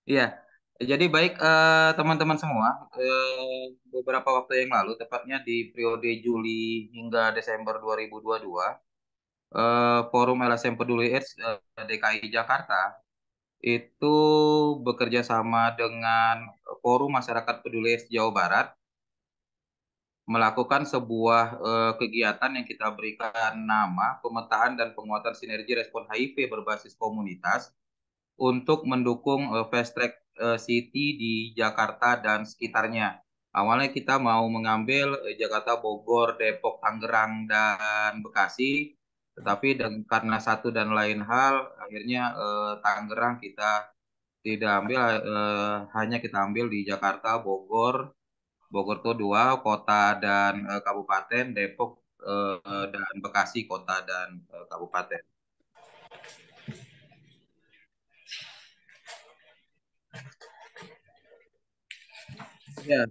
Iya, jadi baik teman-teman semua, beberapa waktu yang lalu, tepatnya di periode Juli hingga Desember 2022, Forum LSM Peduli AIDS DKI Jakarta itu bekerja sama dengan Forum Masyarakat Peduli AIDS Jawa Barat melakukan sebuah kegiatan yang kita berikan nama pemetaan dan penguatan sinergi respon HIV berbasis komunitas untuk mendukung fast track city di Jakarta dan sekitarnya. Awalnya kita mau mengambil Jakarta, Bogor, Depok, Tangerang, dan Bekasi, tetapi karena satu dan lain hal, akhirnya Tangerang kita tidak ambil, hanya kita ambil di Jakarta, Bogor, Bogor itu dua kota dan kabupaten, Depok dan Bekasi kota dan kabupaten. Ya,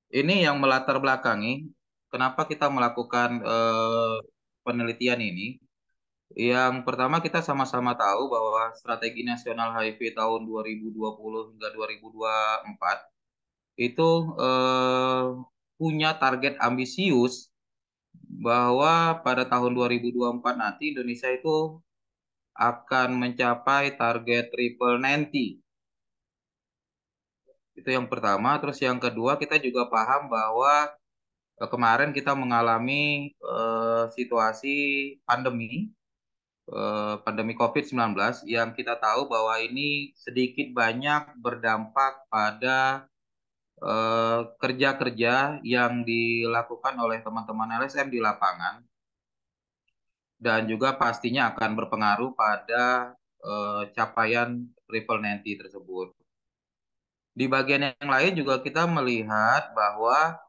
ini yang melatar belakangi kenapa kita melakukan penelitian ini. Yang pertama kita sama-sama tahu bahwa strategi nasional HIV tahun 2020 hingga 2024 itu eh, punya target ambisius bahwa pada tahun 2024 nanti Indonesia itu akan mencapai target triple 90. Itu yang pertama. Terus yang kedua kita juga paham bahwa kemarin kita mengalami situasi pandemi, pandemi COVID-19 yang kita tahu bahwa ini sedikit banyak berdampak pada kerja-kerja yang dilakukan oleh teman-teman LSM di lapangan dan juga pastinya akan berpengaruh pada capaian Triple 90 tersebut. Di bagian yang lain juga kita melihat bahwa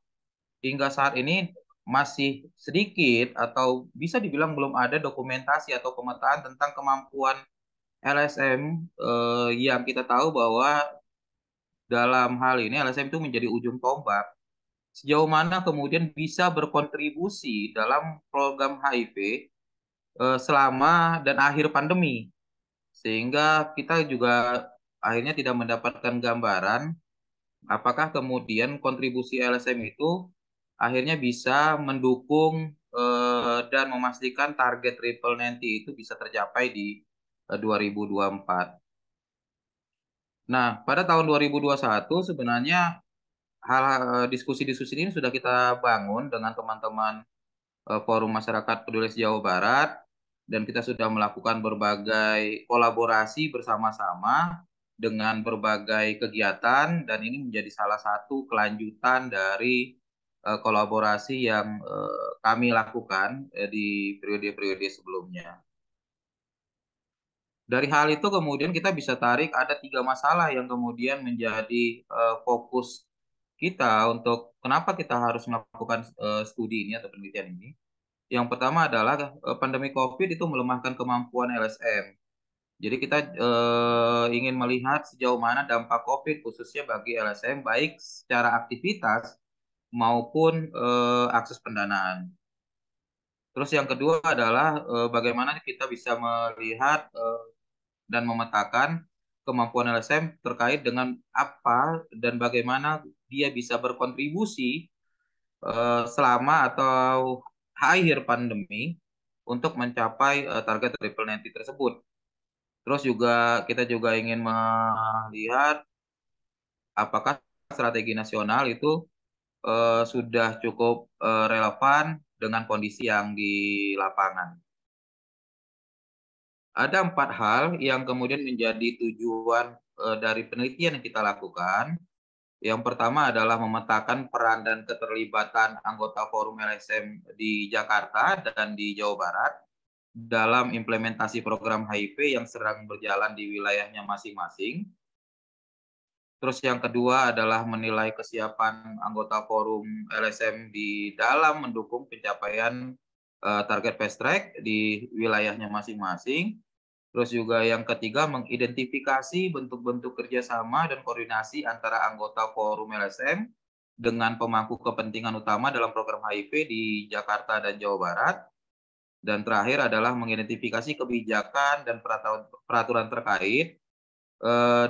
hingga saat ini masih sedikit atau bisa dibilang belum ada dokumentasi atau pemetaan tentang kemampuan LSM yang kita tahu bahwa dalam hal ini LSM itu menjadi ujung tombak. Sejauh mana kemudian bisa berkontribusi dalam program HIV selama dan akhir pandemi. Sehingga kita juga akhirnya tidak mendapatkan gambaran apakah kemudian kontribusi LSM itu akhirnya bisa mendukung dan memastikan target triple 90 itu bisa tercapai di 2024. Nah, pada tahun 2021 sebenarnya hal diskusi-diskusi ini sudah kita bangun dengan teman-teman Forum Masyarakat Peduli Jawa Barat dan kita sudah melakukan berbagai kolaborasi bersama-sama dengan berbagai kegiatan dan ini menjadi salah satu kelanjutan dari kolaborasi yang kami lakukan di periode-periode sebelumnya. Dari hal itu kemudian kita bisa tarik ada tiga masalah yang kemudian menjadi fokus kita untuk kenapa kita harus melakukan studi ini atau penelitian ini. Yang pertama adalah pandemi COVID itu melemahkan kemampuan LSM. Jadi kita ingin melihat sejauh mana dampak COVID khususnya bagi LSM baik secara aktivitas maupun akses pendanaan. Terus yang kedua adalah bagaimana kita bisa melihat dan memetakan kemampuan LSM terkait dengan apa dan bagaimana dia bisa berkontribusi selama atau akhir pandemi untuk mencapai target triple 90 tersebut. Terus juga kita juga ingin melihat apakah strategi nasional itu sudah cukup relevan dengan kondisi yang di lapangan. Ada empat hal yang kemudian menjadi tujuan dari penelitian yang kita lakukan. Yang pertama adalah memetakan peran dan keterlibatan anggota Forum LSM di Jakarta dan di Jawa Barat dalam implementasi program HIV yang sedang berjalan di wilayahnya masing-masing. Terus yang kedua adalah menilai kesiapan anggota Forum LSM di dalam mendukung pencapaian target fast track di wilayahnya masing-masing. Terus juga yang ketiga mengidentifikasi bentuk-bentuk kerjasama dan koordinasi antara anggota Forum LSM dengan pemangku kepentingan utama dalam program HIV di Jakarta dan Jawa Barat. Dan terakhir adalah mengidentifikasi kebijakan dan peraturan terkait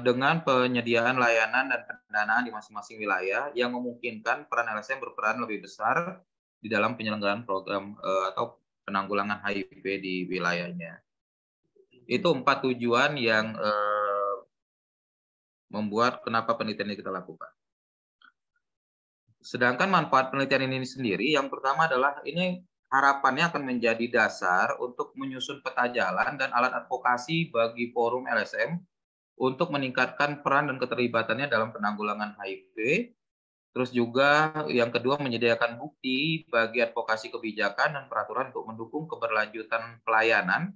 dengan penyediaan layanan dan pendanaan di masing-masing wilayah yang memungkinkan peran LSM berperan lebih besar di dalam penyelenggaraan program atau penanggulangan HIV di wilayahnya. Itu 4 tujuan yang membuat kenapa penelitian ini kita lakukan. Sedangkan manfaat penelitian ini sendiri, yang pertama adalah ini harapannya akan menjadi dasar untuk menyusun peta jalan dan alat advokasi bagi forum LSM untuk meningkatkan peran dan keterlibatannya dalam penanggulangan HIV. Terus juga yang kedua menyediakan bukti bagi advokasi kebijakan dan peraturan untuk mendukung keberlanjutan pelayanan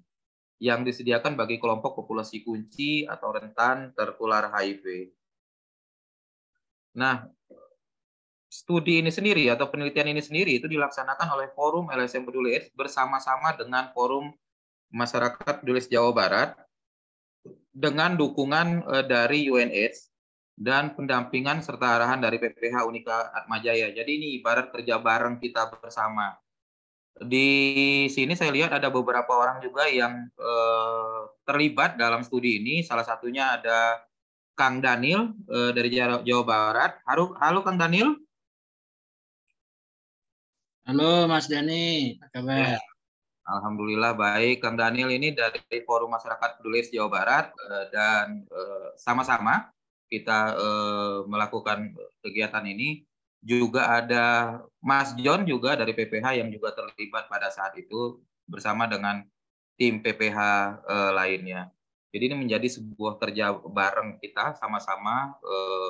yang disediakan bagi kelompok populasi kunci atau rentan tertular HIV. Nah, studi ini sendiri atau penelitian ini sendiri itu dilaksanakan oleh Forum LSM Peduli AIDS bersama-sama dengan Forum Masyarakat Peduli AIDS Jawa Barat dengan dukungan dari UNAIDS dan pendampingan serta arahan dari PPH Unika Atmajaya. Jadi ini ibarat kerja bareng kita bersama. Di sini saya lihat ada beberapa orang juga yang terlibat dalam studi ini. Salah satunya ada Kang Daniel dari Jawa Barat. Halo Kang Daniel. Halo Mas Dani, apa kabar? Alhamdulillah baik. Kang Daniel ini dari Forum Masyarakat Peduli Jawa Barat dan sama-sama kita melakukan kegiatan ini. Juga ada Mas John juga dari PPH yang juga terlibat pada saat itu bersama dengan tim PPH lainnya. Jadi ini menjadi sebuah kerja bareng kita sama-sama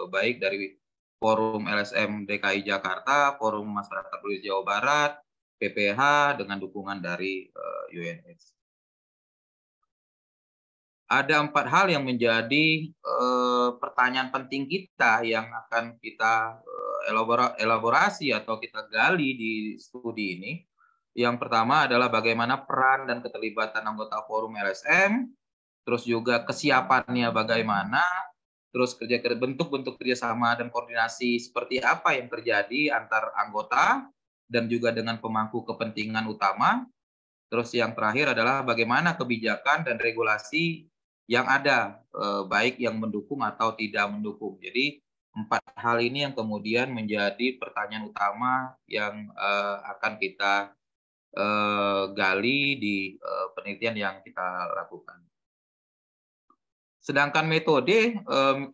baik dari Forum LSM DKI Jakarta, Forum Masyarakat Peduli Jawa Barat, PPH dengan dukungan dari UNAIDS. Ada 4 hal yang menjadi pertanyaan penting kita yang akan kita elaborasi atau kita gali di studi ini. Yang pertama adalah bagaimana peran dan keterlibatan anggota forum LSM, terus juga kesiapannya bagaimana, terus bentuk-bentuk kerjasama dan koordinasi seperti apa yang terjadi antar anggota dan juga dengan pemangku kepentingan utama. Terus yang terakhir adalah bagaimana kebijakan dan regulasi yang ada, baik yang mendukung atau tidak mendukung. Jadi 4 hal ini yang kemudian menjadi pertanyaan utama yang akan kita gali di penelitian yang kita lakukan. Sedangkan metode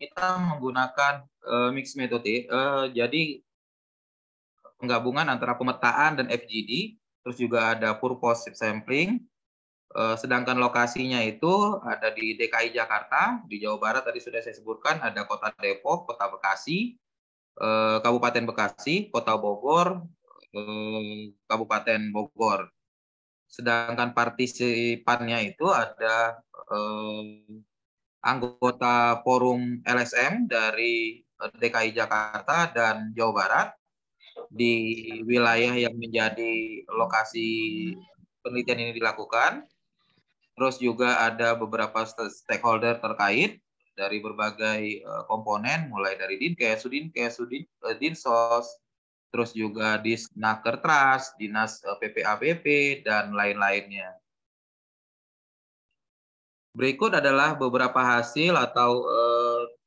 kita menggunakan mix metode, jadi penggabungan antara pemetaan dan FGD, terus juga ada purpose sampling. Sedangkan lokasinya itu ada di DKI Jakarta, di Jawa Barat tadi sudah saya sebutkan ada Kota Depok, Kota Bekasi, Kabupaten Bekasi, Kota Bogor, Kabupaten Bogor. Sedangkan partisipannya itu ada anggota forum LSM dari DKI Jakarta dan Jawa Barat di wilayah yang menjadi lokasi penelitian ini dilakukan. Terus juga ada beberapa stakeholder terkait dari berbagai komponen, mulai dari Dinkes, Sudinkes, Dinsos, terus juga Disnaker Trust, Dinas PPAPP, dan lain-lainnya. Berikut adalah beberapa hasil atau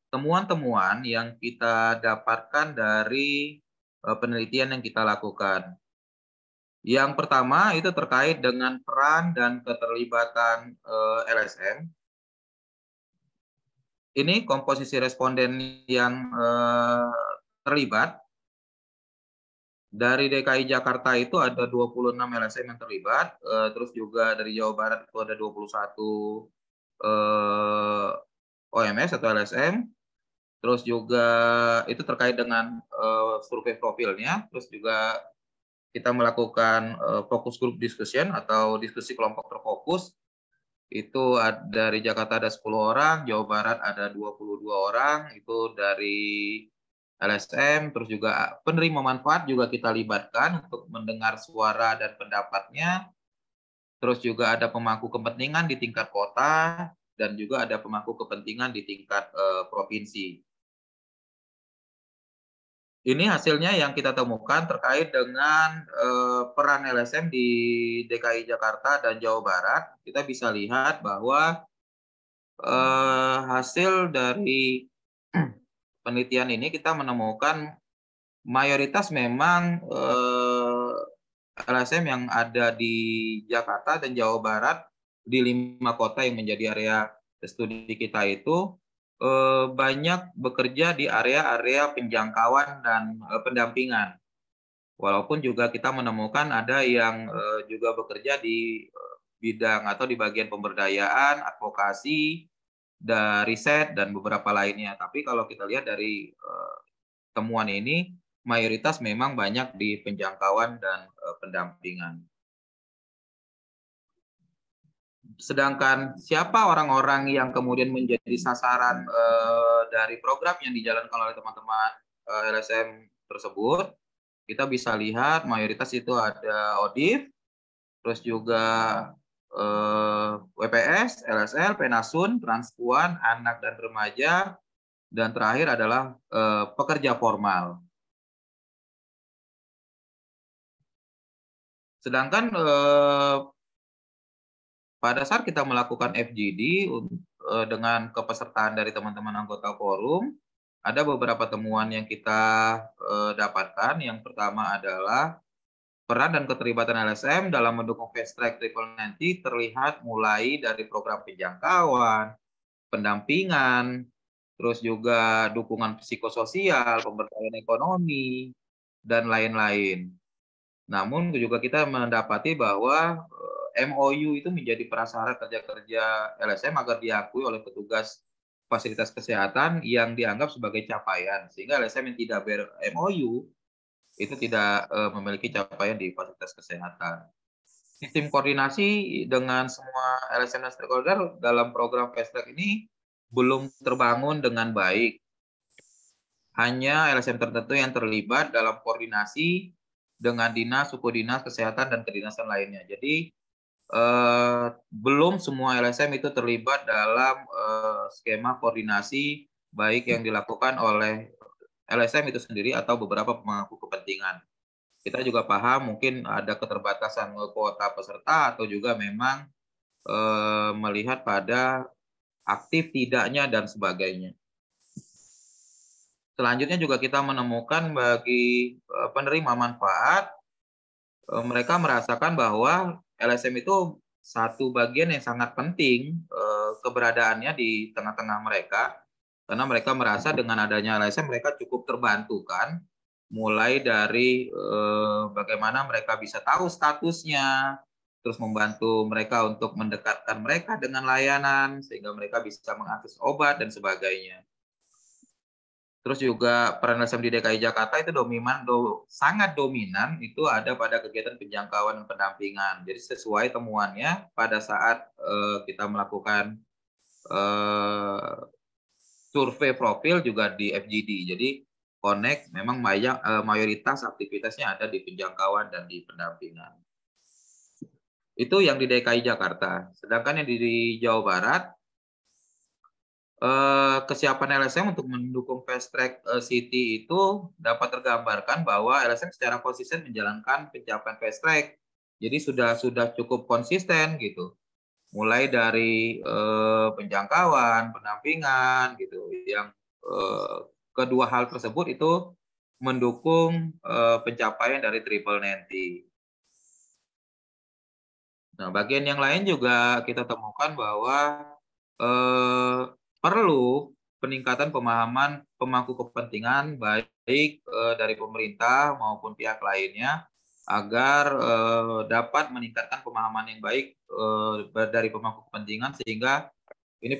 temuan-temuan yang kita dapatkan dari penelitian yang kita lakukan. Yang pertama itu terkait dengan peran dan keterlibatan LSM. Ini komposisi responden yang terlibat. Dari DKI Jakarta itu ada 26 LSM yang terlibat, terus juga dari Jawa Barat itu ada 21 OMS atau LSM. Terus juga itu terkait dengan survei profilnya, terus juga kita melakukan focus group discussion atau diskusi kelompok terfokus. Itu dari Jakarta ada 10 orang, Jawa Barat ada 22 orang, itu dari LSM, terus juga penerima manfaat juga kita libatkan untuk mendengar suara dan pendapatnya. Terus juga ada pemangku kepentingan di tingkat kota, dan juga ada pemangku kepentingan di tingkat provinsi. Ini hasilnya yang kita temukan terkait dengan peran LSM di DKI Jakarta dan Jawa Barat. Kita bisa lihat bahwa hasil dari penelitian ini kita menemukan mayoritas memang LSM yang ada di Jakarta dan Jawa Barat di 5 kota yang menjadi area studi kita itu banyak bekerja di area-area penjangkauan dan pendampingan. Walaupun juga kita menemukan ada yang juga bekerja di bidang atau di bagian pemberdayaan, advokasi, riset, dan beberapa lainnya. Tapi kalau kita lihat dari temuan ini, mayoritas memang banyak di penjangkauan dan pendampingan. Sedangkan siapa orang-orang yang kemudian menjadi sasaran dari program yang dijalankan oleh teman-teman LSM tersebut, kita bisa lihat mayoritas itu ada ODIF, terus juga WPS, LSL, Penasun, Transpuan, anak dan remaja, dan terakhir adalah pekerja formal. Sedangkan pada saat kita melakukan FGD dengan kepesertaan dari teman-teman anggota forum, ada beberapa temuan yang kita dapatkan. Yang pertama adalah peran dan keterlibatan LSM dalam mendukung fast track triple nanti terlihat mulai dari program penjangkauan, pendampingan, terus juga dukungan psikososial, pemberdayaan ekonomi, dan lain-lain. Namun juga kita mendapati bahwa MOU itu menjadi prasyarat kerja-kerja LSM agar diakui oleh petugas fasilitas kesehatan yang dianggap sebagai capaian. Sehingga LSM yang tidak ber-MOU itu tidak memiliki capaian di fasilitas kesehatan. Sistem koordinasi dengan semua LSM dan stakeholder dalam program fast track ini belum terbangun dengan baik. Hanya LSM tertentu yang terlibat dalam koordinasi dengan dinas, suku dinas, kesehatan, dan kedinasan lainnya. Jadi belum semua LSM itu terlibat dalam skema koordinasi baik yang dilakukan oleh LSM itu sendiri atau beberapa pemangku kepentingan. Kita juga paham mungkin ada keterbatasan kuota peserta atau juga memang melihat pada aktif tidaknya dan sebagainya. Selanjutnya juga kita menemukan bagi penerima manfaat, mereka merasakan bahwa LSM itu satu bagian yang sangat penting keberadaannya di tengah-tengah mereka, karena mereka merasa dengan adanya LSM mereka cukup terbantu kan, mulai dari bagaimana mereka bisa tahu statusnya, terus membantu mereka untuk mendekatkan mereka dengan layanan, sehingga mereka bisa mengakses obat dan sebagainya. Terus juga peran LSM di DKI Jakarta itu sangat dominan itu ada pada kegiatan penjangkauan dan pendampingan. Jadi sesuai temuannya pada saat kita melakukan survei profil juga di FGD. Jadi Connect memang mayoritas aktivitasnya ada di penjangkauan dan di pendampingan. Itu yang di DKI Jakarta. Sedangkan yang di Jawa Barat, kesiapan LSM untuk mendukung fast track city itu dapat tergambarkan bahwa LSM secara konsisten menjalankan pencapaian fast track. Jadi sudah cukup konsisten gitu. Mulai dari penjangkauan, pendampingan gitu. Yang kedua hal tersebut itu mendukung pencapaian dari triple nanti. Nah, bagian yang lain juga kita temukan bahwa perlu peningkatan pemahaman pemangku kepentingan baik dari pemerintah maupun pihak lainnya agar dapat meningkatkan pemahaman yang baik dari pemangku kepentingan sehingga ini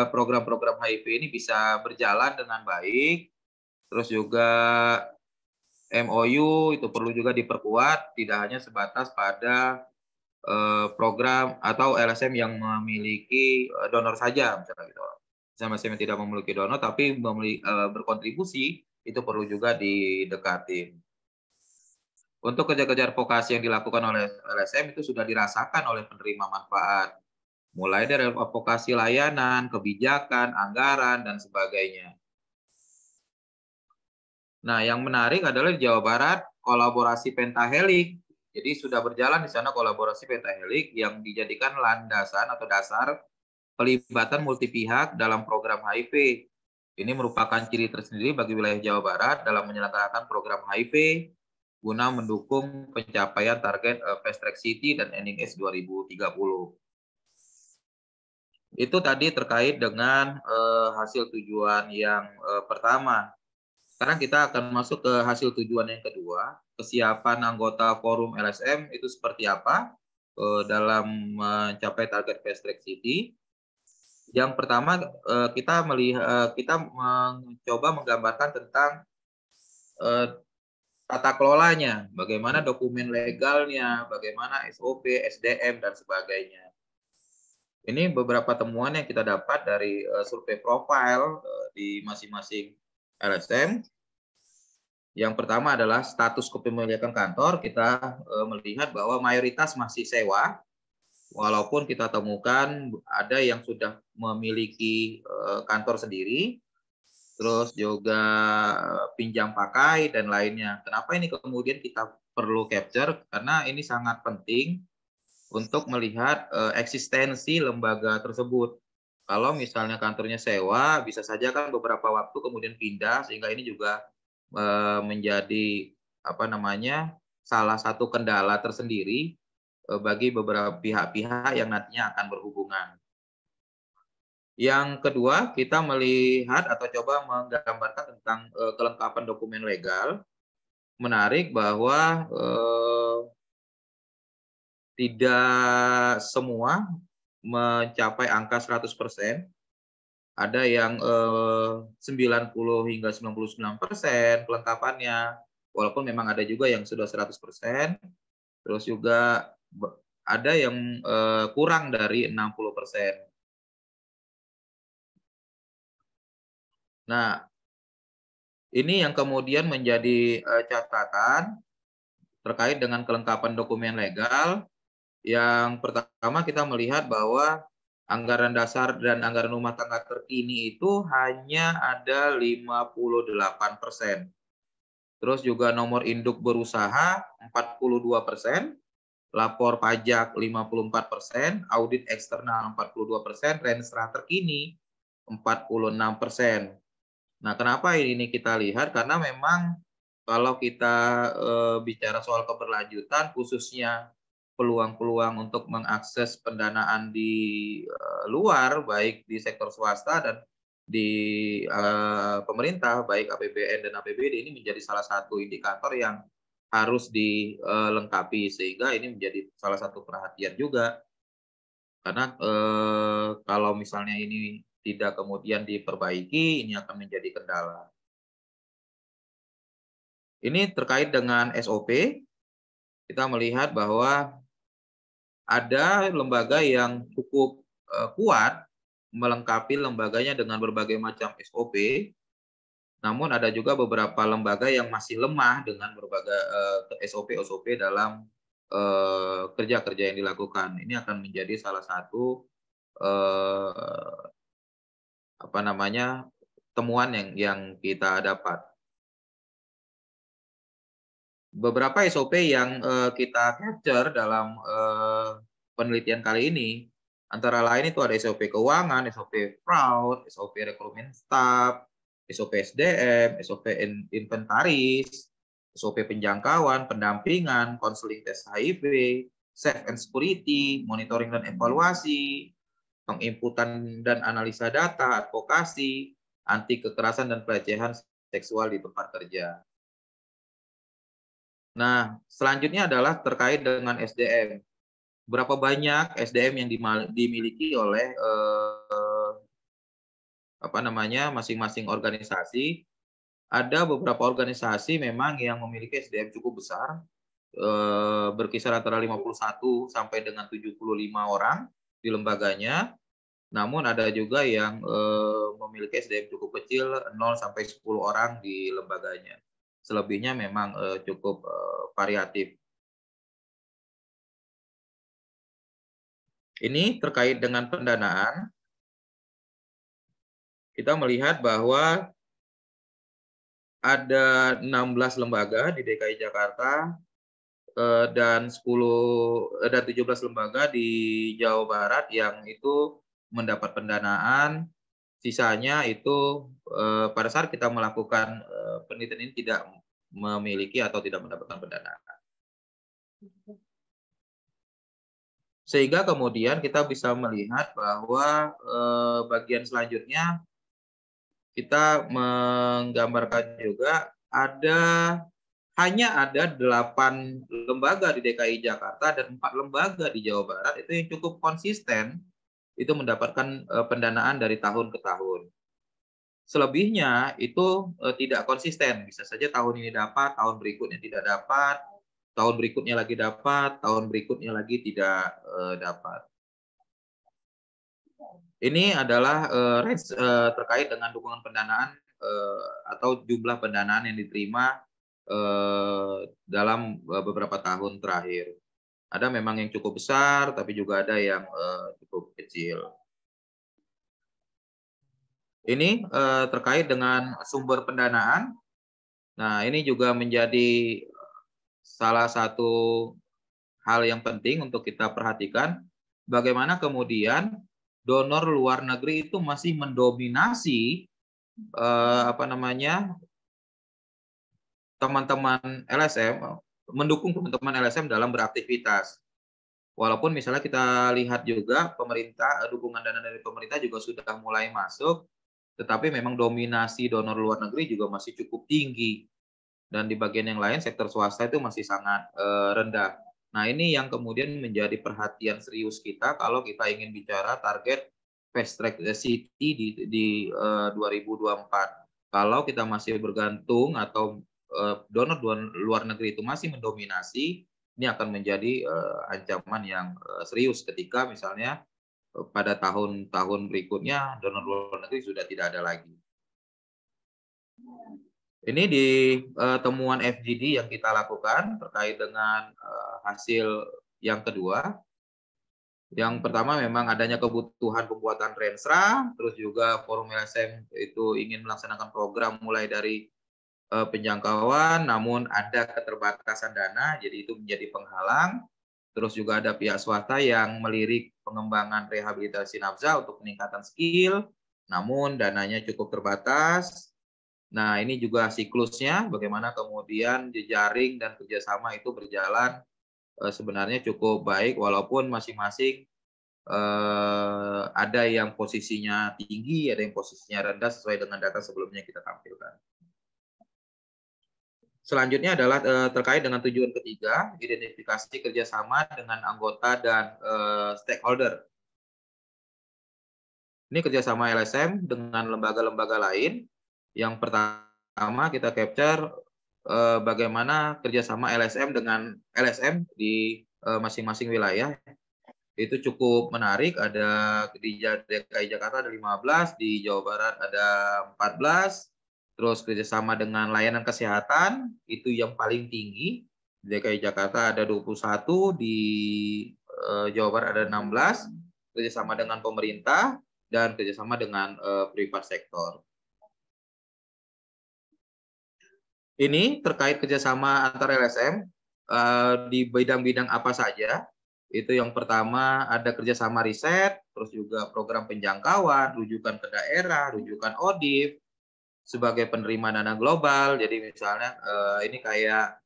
program-program HIV ini bisa berjalan dengan baik. Terus juga MOU itu perlu juga diperkuat, tidak hanya sebatas pada program atau LSM yang memiliki donor saja, misalnya gitu. LSM yang tidak memiliki donor tapi berkontribusi itu perlu juga didekatin. Untuk kerja-kerja advokasi yang dilakukan oleh LSM itu sudah dirasakan oleh penerima manfaat, mulai dari advokasi layanan, kebijakan, anggaran, dan sebagainya. Nah, yang menarik adalah di Jawa Barat kolaborasi pentahelik. Jadi sudah berjalan di sana kolaborasi pentahelik yang dijadikan landasan atau dasar pelibatan multi pihak dalam program HIV. Ini merupakan ciri tersendiri bagi wilayah Jawa Barat dalam menyelenggarakan program HIV guna mendukung pencapaian target Fast Track City dan NIS 2030. Itu tadi terkait dengan hasil tujuan yang pertama. Sekarang kita akan masuk ke hasil tujuan yang kedua, kesiapan anggota forum LSM itu seperti apa dalam mencapai target Fast Track City. Yang pertama kita mencoba menggambarkan tentang tata kelolanya, bagaimana dokumen legalnya, bagaimana SOP, SDM dan sebagainya. Ini beberapa temuan yang kita dapat dari survei profil di masing-masing LSM. Yang pertama adalah status kepemilikan kantor. Kita melihat bahwa mayoritas masih sewa, walaupun kita temukan ada yang sudah memiliki kantor sendiri, terus juga pinjam pakai dan lainnya. Kenapa ini kemudian kita perlu capture? Karena ini sangat penting untuk melihat eksistensi lembaga tersebut. Kalau misalnya kantornya sewa, bisa saja kan beberapa waktu kemudian pindah, sehingga ini juga menjadi apa namanya salah satu kendala tersendiri bagi beberapa pihak-pihak yang nantinya akan berhubungan. Yang kedua, kita melihat atau coba menggambarkan tentang kelengkapan dokumen legal. Menarik bahwa tidak semua mencapai angka 100%. Ada yang 90 hingga 99% kelengkapannya. Walaupun memang ada juga yang sudah 100%. Terus juga ada yang kurang dari 60%. Nah, ini yang kemudian menjadi catatan terkait dengan kelengkapan dokumen legal. Yang pertama kita melihat bahwa anggaran dasar dan anggaran rumah tangga terkini itu hanya ada 58%. Terus juga nomor induk berusaha 42%, lapor pajak 54%, audit eksternal 42%, renstra terkini 46%. Nah, kenapa ini kita lihat? Karena memang kalau kita bicara soal keberlanjutan, khususnya peluang-peluang untuk mengakses pendanaan di luar, baik di sektor swasta dan di pemerintah, baik APBN dan APBD, ini menjadi salah satu indikator yang harus dilengkapi, sehingga ini menjadi salah satu perhatian juga. Karena kalau misalnya ini tidak kemudian diperbaiki, ini akan menjadi kendala. Ini terkait dengan SOP, kita melihat bahwa ada lembaga yang cukup kuat melengkapi lembaganya dengan berbagai macam SOP, namun ada juga beberapa lembaga yang masih lemah dengan berbagai SOP dalam kerja-kerja yang dilakukan. Ini akan menjadi salah satu apa namanya temuan yang kita dapat. Beberapa SOP yang kita capture dalam penelitian kali ini, antara lain itu ada SOP keuangan, SOP fraud, SOP rekrutmen staff, SOP SDM, SOP inventaris, SOP penjangkauan, pendampingan, konseling tes HIV, safe and security, monitoring dan evaluasi, penginputan dan analisa data, advokasi, anti kekerasan dan pelecehan seksual di tempat kerja. Nah, selanjutnya adalah terkait dengan SDM. Berapa banyak SDM yang dimiliki oleh masing-masing organisasi? Ada beberapa organisasi memang yang memiliki SDM cukup besar, berkisar antara 51 sampai dengan 75 orang di lembaganya. Namun ada juga yang memiliki SDM cukup kecil, 0 sampai 10 orang di lembaganya. Selebihnya memang cukup variatif. Ini terkait dengan pendanaan. Kita melihat bahwa ada 16 lembaga di DKI Jakarta dan 17 lembaga di Jawa Barat yang itu mendapat pendanaan. Sisanya itu pada saat kita melakukan penelitian ini tidak memiliki atau tidak mendapatkan pendanaan. Sehingga kemudian kita bisa melihat bahwa bagian selanjutnya kita menggambarkan juga hanya ada 8 lembaga di DKI Jakarta dan 4 lembaga di Jawa Barat itu yang cukup konsisten itu mendapatkan pendanaan dari tahun ke tahun. Selebihnya itu tidak konsisten. Bisa saja tahun ini dapat, tahun berikutnya tidak dapat, tahun berikutnya lagi dapat, tahun berikutnya lagi tidak dapat. Ini adalah range terkait dengan dukungan pendanaan atau jumlah pendanaan yang diterima dalam beberapa tahun terakhir. Ada memang yang cukup besar, tapi juga ada yang cukup kecil. Ini terkait dengan sumber pendanaan. Nah, ini juga menjadi salah satu hal yang penting untuk kita perhatikan. Bagaimana kemudian donor luar negeri itu masih mendominasi teman-teman LSM, mendukung teman-teman LSM dalam beraktivitas. Walaupun misalnya kita lihat juga pemerintah, dukungan dana dari pemerintah juga sudah mulai masuk, tetapi memang dominasi donor luar negeri juga masih cukup tinggi. Dan di bagian yang lain sektor swasta itu masih sangat rendah. Nah, ini yang kemudian menjadi perhatian serius kita kalau kita ingin bicara target Fast Track City di 2024. Kalau kita masih bergantung atau donor luar negeri itu masih mendominasi, ini akan menjadi ancaman yang serius ketika misalnya pada tahun-tahun berikutnya donor luar negeri sudah tidak ada lagi. Ini di temuan FGD yang kita lakukan terkait dengan hasil yang kedua. Yang pertama memang adanya kebutuhan pembuatan renstra, terus juga Forum LSM itu ingin melaksanakan program mulai dari penjangkauan, namun ada keterbatasan dana, jadi itu menjadi penghalang. Terus juga ada pihak swasta yang melirik pengembangan rehabilitasi nafza untuk peningkatan skill, namun dananya cukup terbatas. Nah, ini juga siklusnya, bagaimana kemudian jejaring dan kerjasama itu berjalan sebenarnya cukup baik, walaupun masing-masing ada yang posisinya tinggi, ada yang posisinya rendah sesuai dengan data sebelumnya kita tampilkan. Selanjutnya adalah terkait dengan tujuan ketiga, identifikasi kerjasama dengan anggota dan stakeholder. Ini kerjasama LSM dengan lembaga-lembaga lain. Yang pertama kita capture bagaimana kerjasama LSM dengan LSM di masing-masing wilayah. Itu cukup menarik. Ada di DKI Jakarta ada 15, di Jawa Barat ada 14. Terus kerjasama dengan layanan kesehatan itu yang paling tinggi. Di DKI Jakarta ada 21, di Jawa Barat ada 16. Kerjasama dengan pemerintah dan kerjasama dengan privat sektor. Ini terkait kerjasama antar LSM di bidang-bidang apa saja. Itu yang pertama ada kerjasama riset, terus juga program penjangkauan, rujukan ke daerah, rujukan ODIF, sebagai penerima dana global. Jadi misalnya ini kayak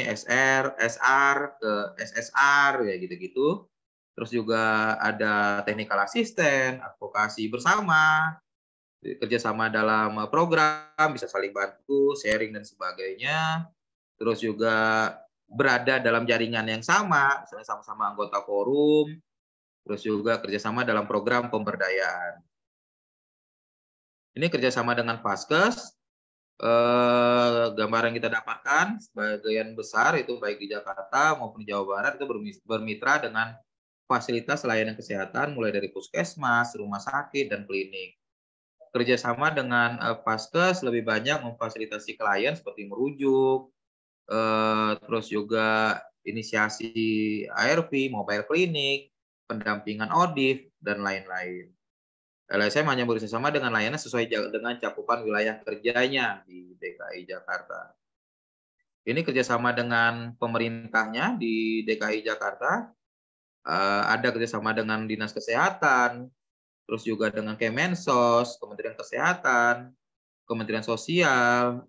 SR, SR ke SSR ya gitu-gitu. Terus juga ada technical assistant, advokasi bersama, kerjasama dalam program, bisa saling bantu, sharing dan sebagainya. Terus juga berada dalam jaringan yang sama, misalnya sama-sama anggota forum. Terus juga kerjasama dalam program pemberdayaan. Ini kerjasama dengan Vaskes. Gambaran yang kita dapatkan sebagian besar itu baik di Jakarta maupun di Jawa Barat itu bermitra dengan fasilitas layanan kesehatan mulai dari puskesmas, rumah sakit, dan klinik. Kerjasama dengan Vaskes lebih banyak memfasilitasi klien seperti merujuk, terus juga inisiasi ARV, mobile klinik, pendampingan ODIF, dan lain-lain. LSM hanya bekerjasama dengan layanan sesuai dengan cakupan wilayah kerjanya di DKI Jakarta. Ini kerjasama dengan pemerintahnya di DKI Jakarta, ada kerjasama dengan Dinas Kesehatan, terus juga dengan Kemensos, Kementerian Kesehatan, Kementerian Sosial,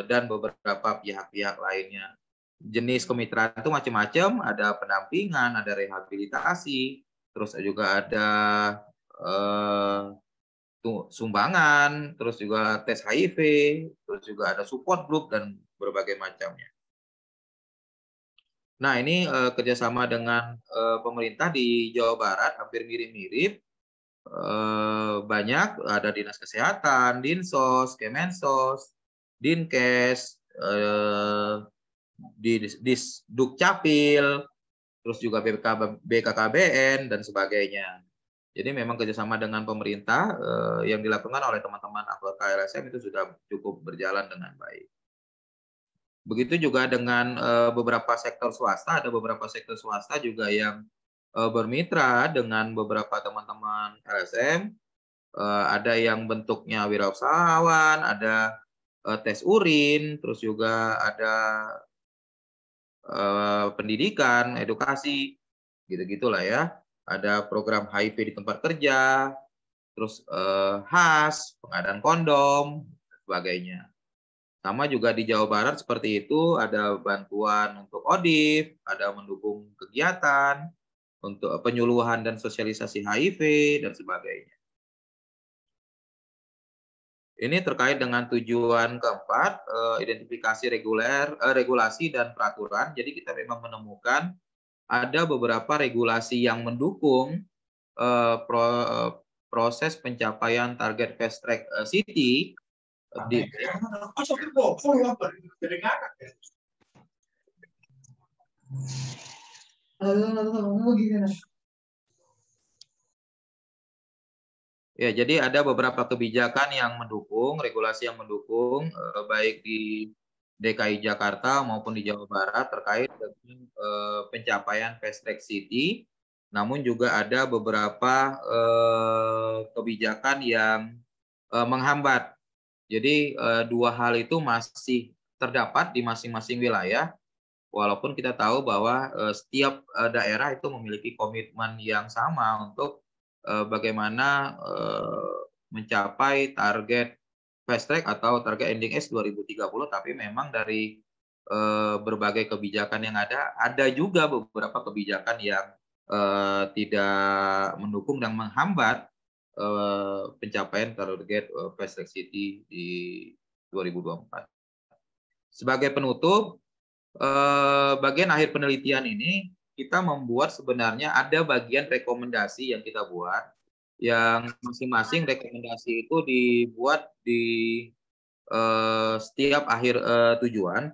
dan beberapa pihak-pihak lainnya. Jenis kemitraan itu macam-macam, ada pendampingan, ada rehabilitasi, terus juga ada sumbangan, terus juga tes HIV, terus juga ada support group dan berbagai macamnya. Nah, ini kerjasama dengan pemerintah di Jawa Barat hampir mirip-mirip. Banyak, ada Dinas Kesehatan, Dinsos, Kemensos, Dinkes, di Dukcapil, terus juga BKKBN dan sebagainya. Jadi memang kerjasama dengan pemerintah yang dilakukan oleh teman-teman anggota LSM itu sudah cukup berjalan dengan baik. Begitu juga dengan beberapa sektor swasta, ada beberapa sektor swasta juga yang bermitra dengan beberapa teman-teman LSM. Ada yang bentuknya wirausahawan, ada tes urin, terus juga ada pendidikan, edukasi, gitu-gitulah ya. Ada program HIV di tempat kerja, terus HAS, pengadaan kondom, dan sebagainya. Sama juga di Jawa Barat seperti itu, ada bantuan untuk ODIF, ada mendukung kegiatan, untuk penyuluhan dan sosialisasi HIV, dan sebagainya. Ini terkait dengan tujuan keempat, identifikasi regulasi dan peraturan. Jadi kita memang menemukan ada beberapa regulasi yang mendukung proses pencapaian target fast track city di ya, jadi ada beberapa kebijakan yang mendukung, regulasi yang mendukung, baik di DKI Jakarta maupun di Jawa Barat terkait dengan pencapaian fast track city. Namun juga ada beberapa kebijakan yang menghambat. Jadi dua hal itu masih terdapat di masing-masing wilayah, walaupun kita tahu bahwa setiap daerah itu memiliki komitmen yang sama untuk bagaimana mencapai target fast track atau target ending age 2030, tapi memang dari berbagai kebijakan yang ada juga beberapa kebijakan yang tidak mendukung dan menghambat pencapaian target fast track city di 2024. Sebagai penutup, bagian akhir penelitian ini kita membuat sebenarnya ada bagian rekomendasi yang kita buat, yang masing-masing rekomendasi itu dibuat di setiap akhir tujuan,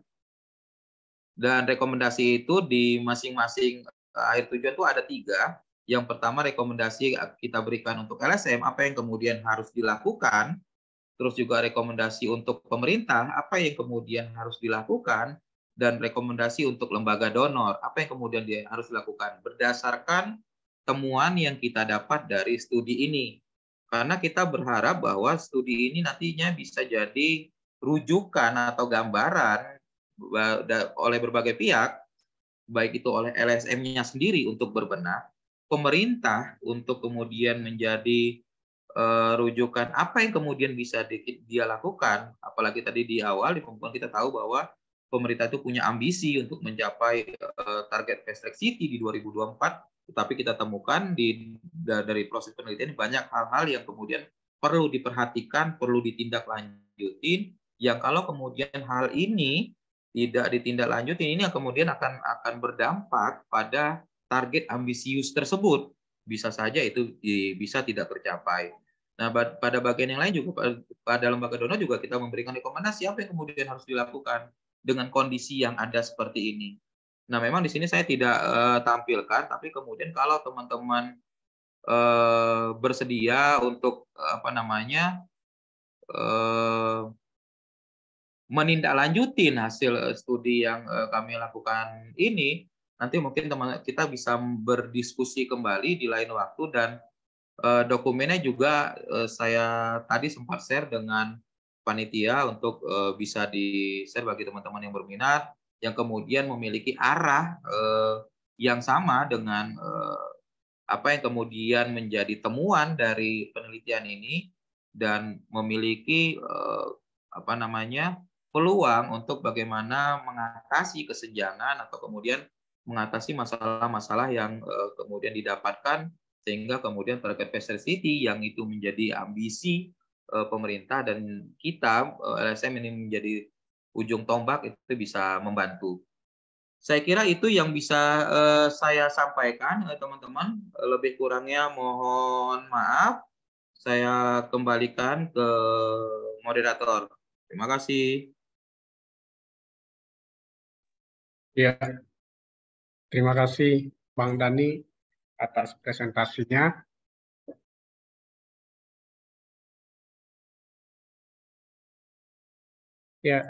dan rekomendasi itu di masing-masing akhir tujuan itu ada 3. Yang pertama, rekomendasi kita berikan untuk LSM, apa yang kemudian harus dilakukan. Terus juga rekomendasi untuk pemerintah, apa yang kemudian harus dilakukan. Dan rekomendasi untuk lembaga donor, apa yang kemudian harus dilakukan berdasarkan temuan yang kita dapat dari studi ini. Karena kita berharap bahwa studi ini nantinya bisa jadi rujukan atau gambaran oleh berbagai pihak, baik itu oleh LSM-nya sendiri untuk berbenah, pemerintah untuk kemudian menjadi rujukan apa yang kemudian bisa dia lakukan. Apalagi tadi di awal di pembukaan kita tahu bahwa pemerintah itu punya ambisi untuk mencapai target fast track city di 2024, tetapi kita temukan dari proses penelitian banyak hal-hal yang kemudian perlu diperhatikan, perlu ditindaklanjutin, yang kalau kemudian hal ini tidak ditindaklanjuti, ini yang kemudian akan berdampak pada target ambisius tersebut. Bisa saja itu bisa tidak tercapai. Nah, pada bagian yang lain juga, pada lembaga donor juga kita memberikan rekomendasi apa yang kemudian harus dilakukan dengan kondisi yang ada seperti ini. Nah, memang di sini saya tidak tampilkan, tapi kemudian kalau teman-teman bersedia untuk menindaklanjutin hasil studi yang kami lakukan ini, nanti mungkin teman kita bisa berdiskusi kembali di lain waktu dan Dokumennya juga saya tadi sempat share dengan panitia untuk bisa di-share bagi teman-teman yang berminat, yang kemudian memiliki arah yang sama dengan apa yang kemudian menjadi temuan dari penelitian ini dan memiliki apa namanya peluang untuk bagaimana mengatasi kesenjangan atau kemudian mengatasi masalah-masalah yang kemudian didapatkan sehingga kemudian target Pasteur City yang itu menjadi ambisi pemerintah dan kita LSM ini menjadi ujung tombak itu bisa membantu. Saya kira itu yang bisa saya sampaikan, teman-teman. Lebih kurangnya mohon maaf. Saya kembalikan ke moderator. Terima kasih. Ya, terima kasih Bang Dani atas presentasinya. Ya,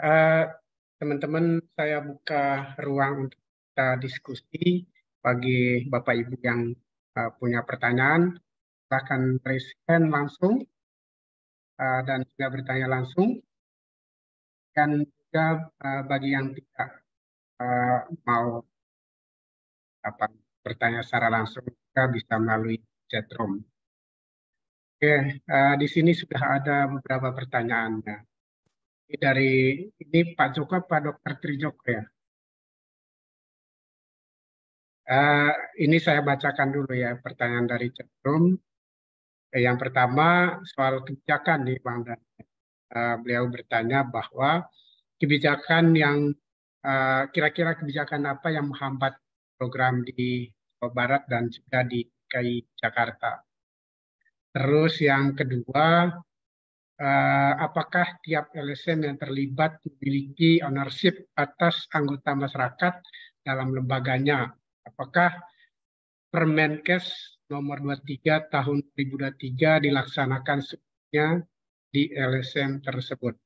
teman-teman, saya buka ruang untuk kita diskusi bagi Bapak Ibu yang punya pertanyaan. Silakan raise hand langsung dan juga bertanya langsung. Dan juga bagi yang tidak mau bertanya secara langsung, kita bisa melalui chat room. Oke, di sini sudah ada beberapa pertanyaannya. Ini Pak Joko, Pak Dr. Trijoko ya. Ini saya bacakan dulu ya pertanyaan dari chat room. Yang pertama soal kebijakan nih Bang Dan. Beliau bertanya bahwa kebijakan yang kira-kira kebijakan apa yang menghambat program di Jawa Barat dan juga di DKI Jakarta. Terus yang kedua, apakah tiap LSM yang terlibat memiliki ownership atas anggota masyarakat dalam lembaganya? Apakah Permenkes nomor 23 tahun 2023 dilaksanakan sepenuhnya di LSM tersebut?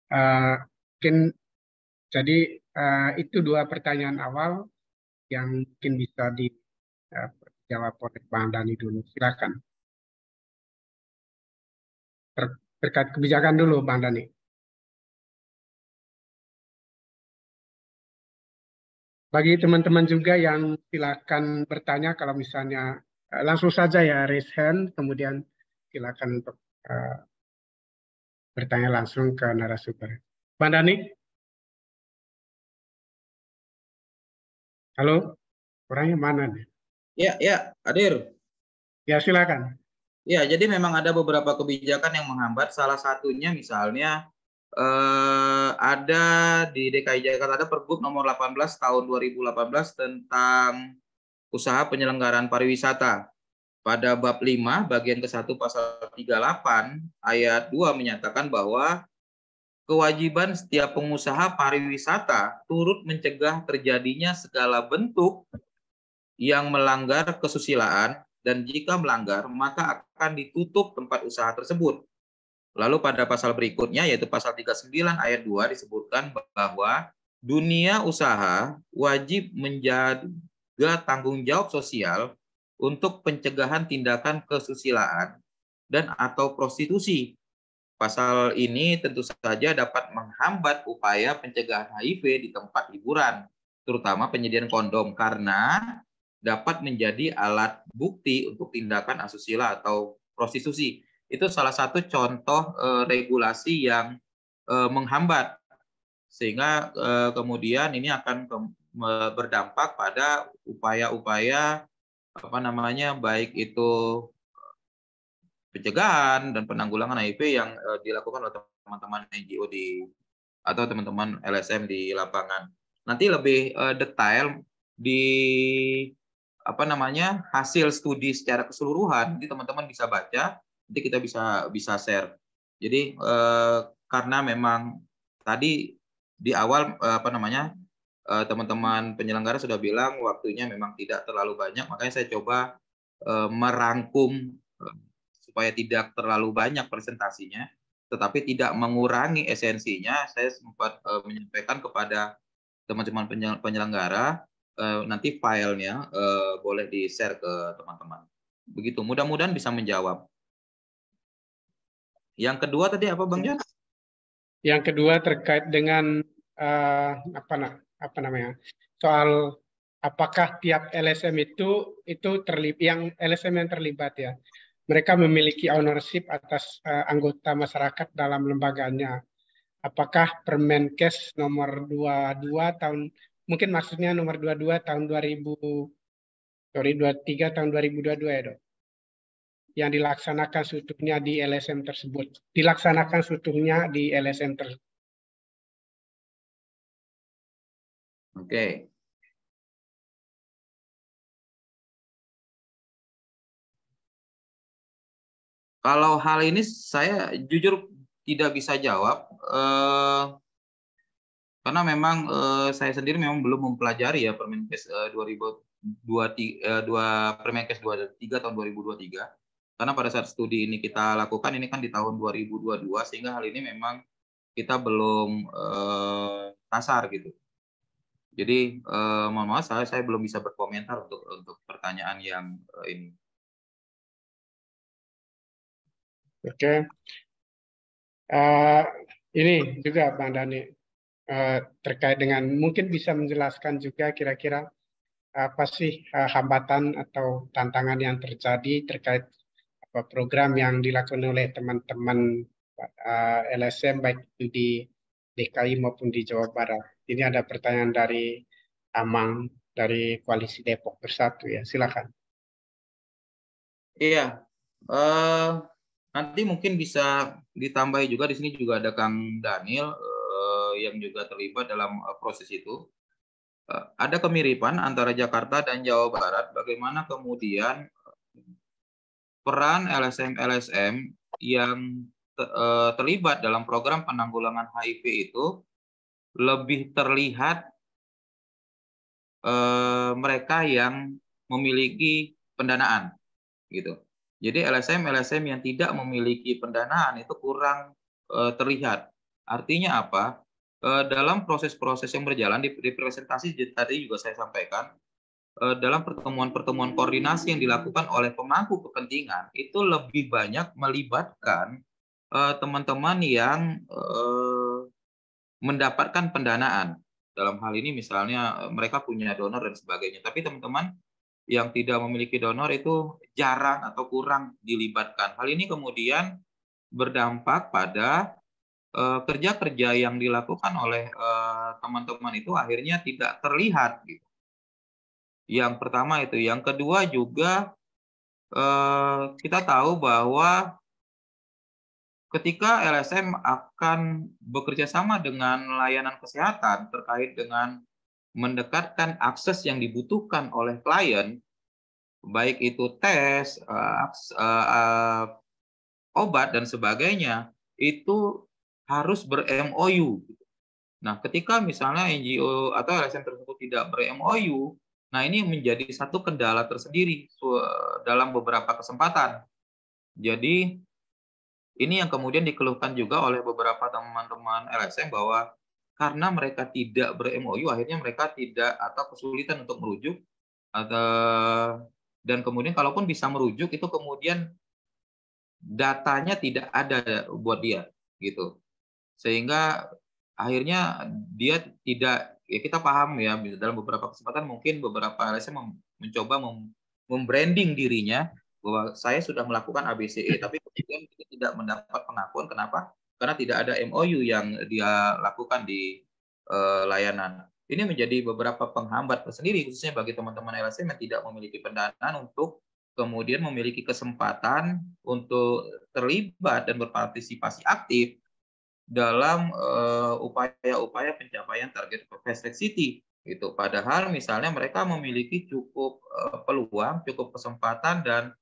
Mungkin jadi itu dua pertanyaan awal yang mungkin bisa dijawab oleh Bang Dani dulu. Silakan. Terkait kebijakan dulu, Bang Dani. Bagi teman-teman juga yang silakan bertanya, kalau misalnya langsung saja ya raise hand, kemudian silakan untuk bertanya langsung ke narasumber. Bang Dani? Halo? Orangnya mana nih? Ya, hadir. Ya, silakan. Ya, jadi memang ada beberapa kebijakan yang menghambat. Salah satunya misalnya ada di DKI Jakarta ada Pergub nomor 18 tahun 2018 tentang usaha penyelenggaraan pariwisata. Pada bab 5 bagian ke-1 pasal 38 ayat 2 menyatakan bahwa kewajiban setiap pengusaha pariwisata turut mencegah terjadinya segala bentuk yang melanggar kesusilaan dan jika melanggar maka akan ditutup tempat usaha tersebut. Lalu pada pasal berikutnya yaitu pasal 39 ayat 2 disebutkan bahwa dunia usaha wajib menjaga tanggung jawab sosial untuk pencegahan tindakan kesusilaan dan atau prostitusi. Pasal ini tentu saja dapat menghambat upaya pencegahan HIV di tempat hiburan, terutama penyediaan kondom karena dapat menjadi alat bukti untuk tindakan asusila atau prostitusi. Itu salah satu contoh regulasi yang menghambat sehingga kemudian ini akan berdampak pada upaya-upaya apa namanya baik itu pencegahan dan penanggulangan HIV yang dilakukan oleh teman-teman NGO atau teman-teman LSM di lapangan. Nanti lebih detail di apa namanya hasil studi secara keseluruhan, nanti teman-teman bisa baca, nanti kita bisa share. Jadi karena memang tadi di awal apa namanya teman-teman penyelenggara sudah bilang waktunya memang tidak terlalu banyak, makanya saya coba merangkum supaya tidak terlalu banyak presentasinya, tetapi tidak mengurangi esensinya. Saya sempat menyampaikan kepada teman-teman penyelenggara, nanti filenya boleh di-share ke teman-teman. Begitu, mudah-mudahan bisa menjawab. Yang kedua tadi apa Bang John? Yang kedua terkait dengan apa namanya, soal apakah tiap LSM itu terlibat, yang LSM yang terlibat ya, mereka memiliki ownership atas anggota masyarakat dalam lembaganya. Apakah Permenkes nomor 22 tahun, mungkin maksudnya nomor 22 tahun 23 tahun 2022 ya Dok, yang dilaksanakan seutuhnya di LSM tersebut. Dilaksanakan seutuhnya di LSM tersebut. Oke. Kalau hal ini saya jujur tidak bisa jawab, karena memang saya sendiri memang belum mempelajari ya Permenkes 2023 Permenkes 23 tahun 2023. Karena pada saat studi ini kita lakukan ini kan di tahun 2022, sehingga hal ini memang kita belum kasar gitu. Jadi mohon maaf saya belum bisa berkomentar untuk pertanyaan yang ini. Oke. Ini juga Bang Dani terkait dengan, mungkin bisa menjelaskan juga kira-kira apa sih hambatan atau tantangan yang terjadi terkait program yang dilakukan oleh teman-teman LSM baik itu di DKI maupun di Jawa Barat. Ini ada pertanyaan dari Amang dari Koalisi Depok Bersatu ya, silakan. Iya, nanti mungkin bisa ditambahi juga, di sini juga ada Kang Daniel yang juga terlibat dalam proses itu. Ada kemiripan antara Jakarta dan Jawa Barat, bagaimana kemudian peran LSM-LSM yang terlibat dalam program penanggulangan HIV itu lebih terlihat mereka yang memiliki pendanaan, gitu. Jadi LSM yang tidak memiliki pendanaan itu kurang terlihat. Artinya apa? Dalam proses-proses yang berjalan di presentasi tadi juga saya sampaikan, dalam pertemuan-pertemuan koordinasi yang dilakukan oleh pemangku kepentingan itu lebih banyak melibatkan teman-teman yang mendapatkan pendanaan. Dalam hal ini misalnya mereka punya donor dan sebagainya. Tapi teman-teman yang tidak memiliki donor itu jarang atau kurang dilibatkan. Hal ini kemudian berdampak pada kerja-kerja yang dilakukan oleh teman-teman itu akhirnya tidak terlihat. Gitu. Yang pertama itu. Yang kedua juga kita tahu bahwa ketika LSM akan bekerja sama dengan layanan kesehatan terkait dengan mendekatkan akses yang dibutuhkan oleh klien, baik itu tes, obat, dan sebagainya, itu harus ber-MOU. Nah, ketika misalnya NGO atau LSM tersebut tidak ber-MOU, nah ini menjadi satu kendala tersendiri dalam beberapa kesempatan. Jadi, ini yang kemudian dikeluhkan juga oleh beberapa teman-teman LSM bahwa karena mereka tidak ber-MOU, akhirnya mereka tidak atau kesulitan untuk merujuk, dan kemudian kalaupun bisa merujuk itu kemudian datanya tidak ada buat dia gitu, sehingga akhirnya dia tidak, ya kita paham ya, dalam beberapa kesempatan mungkin beberapa LSM mencoba membranding dirinya bahwa saya sudah melakukan ABCE, tapi kemudian kita tidak mendapat pengakuan. Kenapa? Karena tidak ada MOU yang dia lakukan di layanan. Ini menjadi beberapa penghambat tersendiri khususnya bagi teman-teman LSM yang tidak memiliki pendanaan untuk kemudian memiliki kesempatan untuk terlibat dan berpartisipasi aktif dalam upaya-upaya pencapaian target Fast City gitu. Padahal misalnya mereka memiliki cukup peluang, cukup kesempatan dan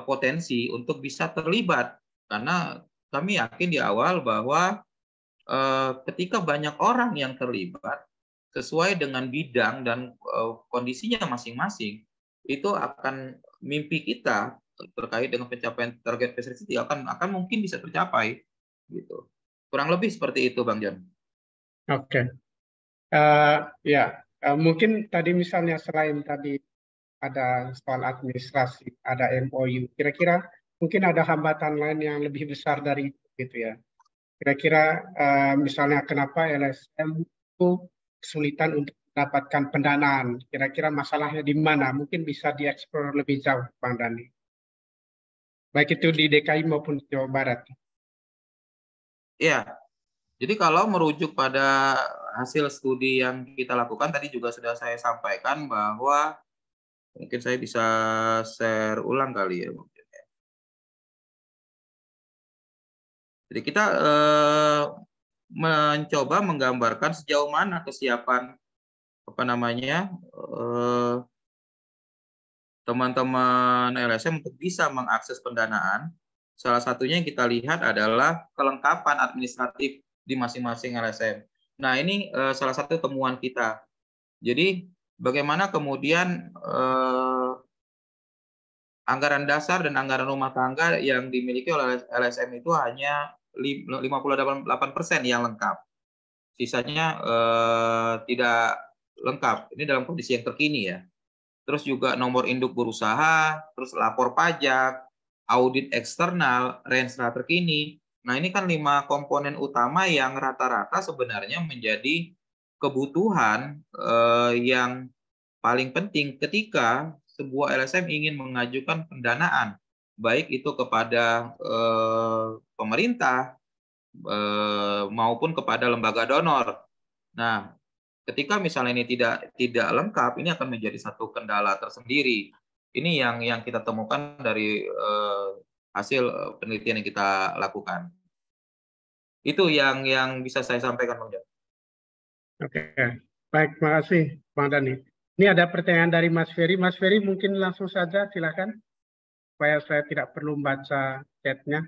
potensi untuk bisa terlibat, karena kami yakin di awal bahwa ketika banyak orang yang terlibat sesuai dengan bidang dan kondisinya masing-masing, itu akan mimpi kita terkait dengan pencapaian target Fast City akan mungkin bisa tercapai gitu. Kurang lebih seperti itu, Bang John. Oke. Ya, mungkin tadi misalnya selain tadi ada soal administrasi, ada MOU. Kira-kira mungkin ada hambatan lain yang lebih besar dari itu gitu ya. Kira-kira misalnya kenapa LSM itu kesulitan untuk mendapatkan pendanaan? Kira-kira masalahnya di mana? Mungkin bisa dieksplor lebih jauh, Bang Dani. Baik itu di DKI maupun di Jawa Barat. Ya, jadi kalau merujuk pada hasil studi yang kita lakukan, tadi juga sudah saya sampaikan bahwa mungkin saya bisa share ulang kali ya. Jadi kita mencoba menggambarkan sejauh mana kesiapan teman-teman LSM untuk bisa mengakses pendanaan. Salah satunya yang kita lihat adalah kelengkapan administratif di masing-masing LSM. Nah, ini salah satu temuan kita. Jadi, bagaimana kemudian anggaran dasar dan anggaran rumah tangga yang dimiliki oleh LSM itu hanya 58% yang lengkap. Sisanya tidak lengkap. Ini dalam kondisi yang terkini ya. Terus juga nomor induk berusaha, terus lapor pajak, audit eksternal, renstra terkini. Nah, ini kan 5 komponen utama yang rata-rata sebenarnya menjadi kebutuhan yang paling penting ketika sebuah LSM ingin mengajukan pendanaan, baik itu kepada pemerintah maupun kepada lembaga donor. Nah, ketika misalnya ini tidak lengkap, ini akan menjadi satu kendala tersendiri. Ini yang kita temukan dari hasil penelitian yang kita lakukan. Itu yang bisa saya sampaikan, Bang Jan. Oke, baik, terima kasih, Bang Dani. Ini ada pertanyaan dari Mas Ferry. Mas Ferry mungkin langsung saja, silakan, supaya saya tidak perlu membaca chatnya.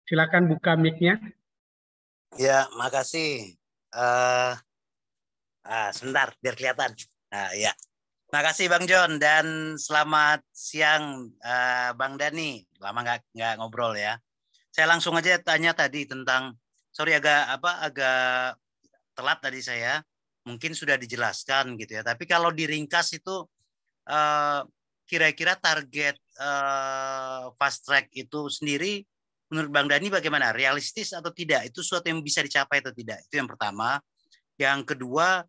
Silakan buka mic-nya. Ya, makasih. Sebentar, biar kelihatan. Ya. Makasih Bang John dan selamat siang Bang Dani. Lama nggak ngobrol ya. Saya langsung aja tanya tadi tentang, sorry agak telat tadi saya. Mungkin sudah dijelaskan gitu ya. Tapi kalau diringkas itu kira-kira target fast track itu sendiri menurut Bang Dani bagaimana? Realistis atau tidak? Itu sesuatu yang bisa dicapai atau tidak? Itu yang pertama. Yang kedua,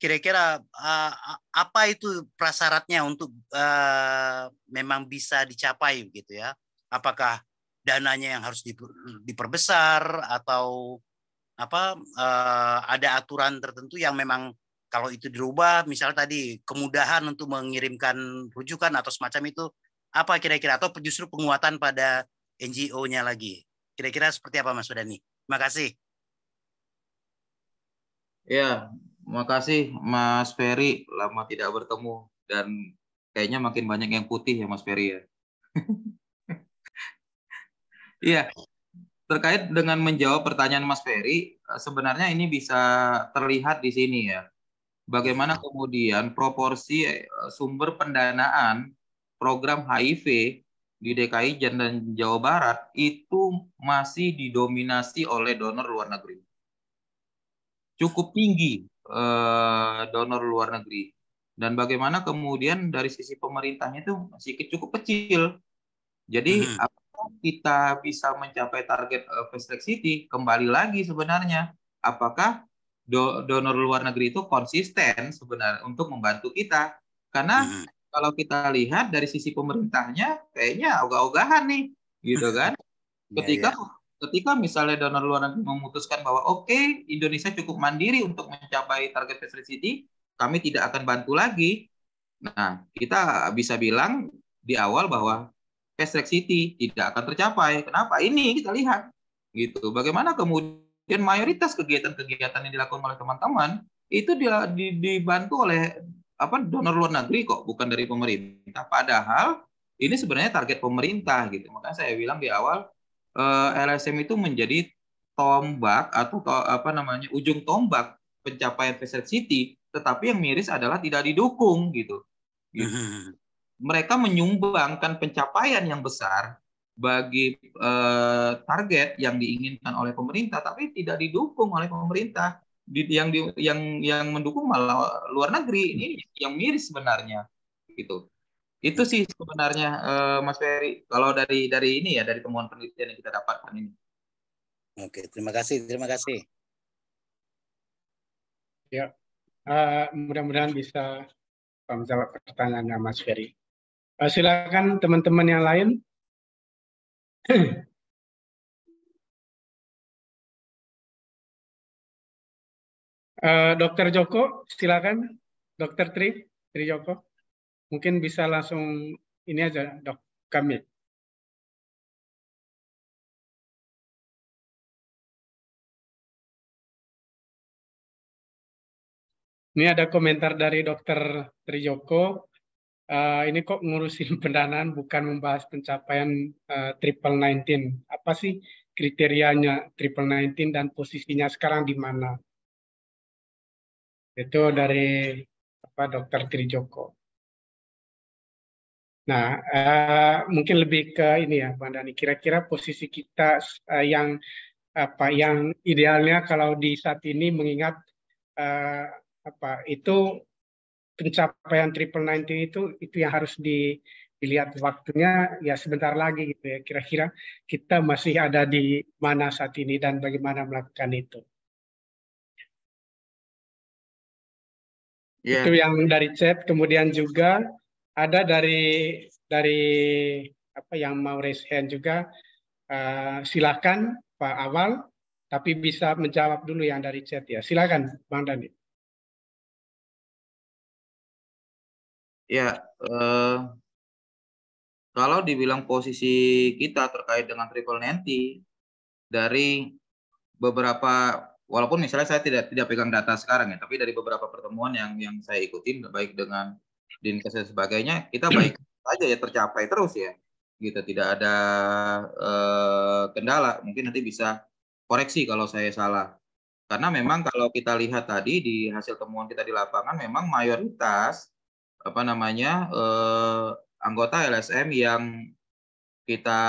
kira-kira apa itu prasyaratnya untuk memang bisa dicapai gitu ya? Apakah dananya yang harus diperbesar atau ada aturan tertentu yang memang kalau itu dirubah, misalnya tadi kemudahan untuk mengirimkan rujukan atau semacam itu, apa kira-kira atau justru penguatan pada NGO-nya lagi? Kira-kira seperti apa Mas Dani? Terima kasih. Ya, makasih Mas Ferry, lama tidak bertemu dan kayaknya makin banyak yang putih ya Mas Ferry ya. Iya, terkait dengan menjawab pertanyaan Mas Ferry, sebenarnya ini bisa terlihat di sini ya. Bagaimana kemudian proporsi sumber pendanaan program HIV di DKI dan Jawa Barat itu masih didominasi oleh donor luar negeri. Cukup tinggi donor luar negeri. Dan bagaimana kemudian dari sisi pemerintahnya itu masih cukup kecil. Jadi apakah kita bisa mencapai target fast track city? Kembali lagi sebenarnya, apakah donor luar negeri itu konsisten sebenarnya untuk membantu kita? Karena kalau kita lihat dari sisi pemerintahnya, kayaknya ogah-ogahan nih, gitu kan? Ketika misalnya donor luar negeri memutuskan bahwa oke, Indonesia cukup mandiri untuk mencapai target fast track city, kami tidak akan bantu lagi. Nah, kita bisa bilang di awal bahwa fast track city tidak akan tercapai. Kenapa? Ini kita lihat gitu. Bagaimana kemudian mayoritas kegiatan-kegiatan yang dilakukan oleh teman-teman itu dibantu oleh donor luar negeri kok, bukan dari pemerintah. Padahal ini sebenarnya target pemerintah gitu. Makanya saya bilang di awal LSM itu menjadi tombak atau ujung tombak pencapaian fast track city, tetapi yang miris adalah tidak didukung gitu. Mereka menyumbangkan pencapaian yang besar bagi target yang diinginkan oleh pemerintah, tapi tidak didukung oleh pemerintah. Yang mendukung malah luar negeri. Ini yang miris sebenarnya. gitu. Itu sih sebenarnya Mas Ferry. Kalau dari ini ya, dari temuan penelitian yang kita dapatkan ini. Oke, terima kasih, terima kasih. Ya, mudah-mudahan bisa menjawab pertanyaannya Mas Ferry. Silakan teman-teman yang lain. Dokter Joko, silakan. Dokter Tri Joko. Mungkin bisa langsung ini aja, Dok, kami. Ini ada komentar dari Dokter Trijoko. Ini kok ngurusin pendanaan bukan membahas pencapaian triple 19. Apa sih kriterianya triple 19 dan posisinya sekarang di mana? Itu dari Dokter Trijoko. Nah, mungkin lebih ke ini ya, Bang Dani. Kira-kira posisi kita yang idealnya kalau di saat ini mengingat itu pencapaian triple 19 itu yang harus dilihat waktunya ya sebentar lagi gitu ya. Kira-kira kita masih ada di mana saat ini dan bagaimana melakukan itu. Yeah. Itu yang dari chat. Kemudian juga ada dari yang mau raise hand juga. Silakan Pak Awal, tapi bisa menjawab dulu yang dari chat ya. Silakan Bang Dani. Ya, kalau dibilang posisi kita terkait dengan triple 90 dari beberapa, walaupun misalnya saya tidak pegang data sekarang ya, tapi dari beberapa pertemuan yang saya ikutin baik dengan Dinkes dan sebagainya, kita baik saja ya, tercapai terus ya, gitu, tidak ada kendala. Mungkin nanti bisa koreksi kalau saya salah. Karena memang kalau kita lihat tadi di hasil temuan kita di lapangan, memang mayoritas anggota LSM yang kita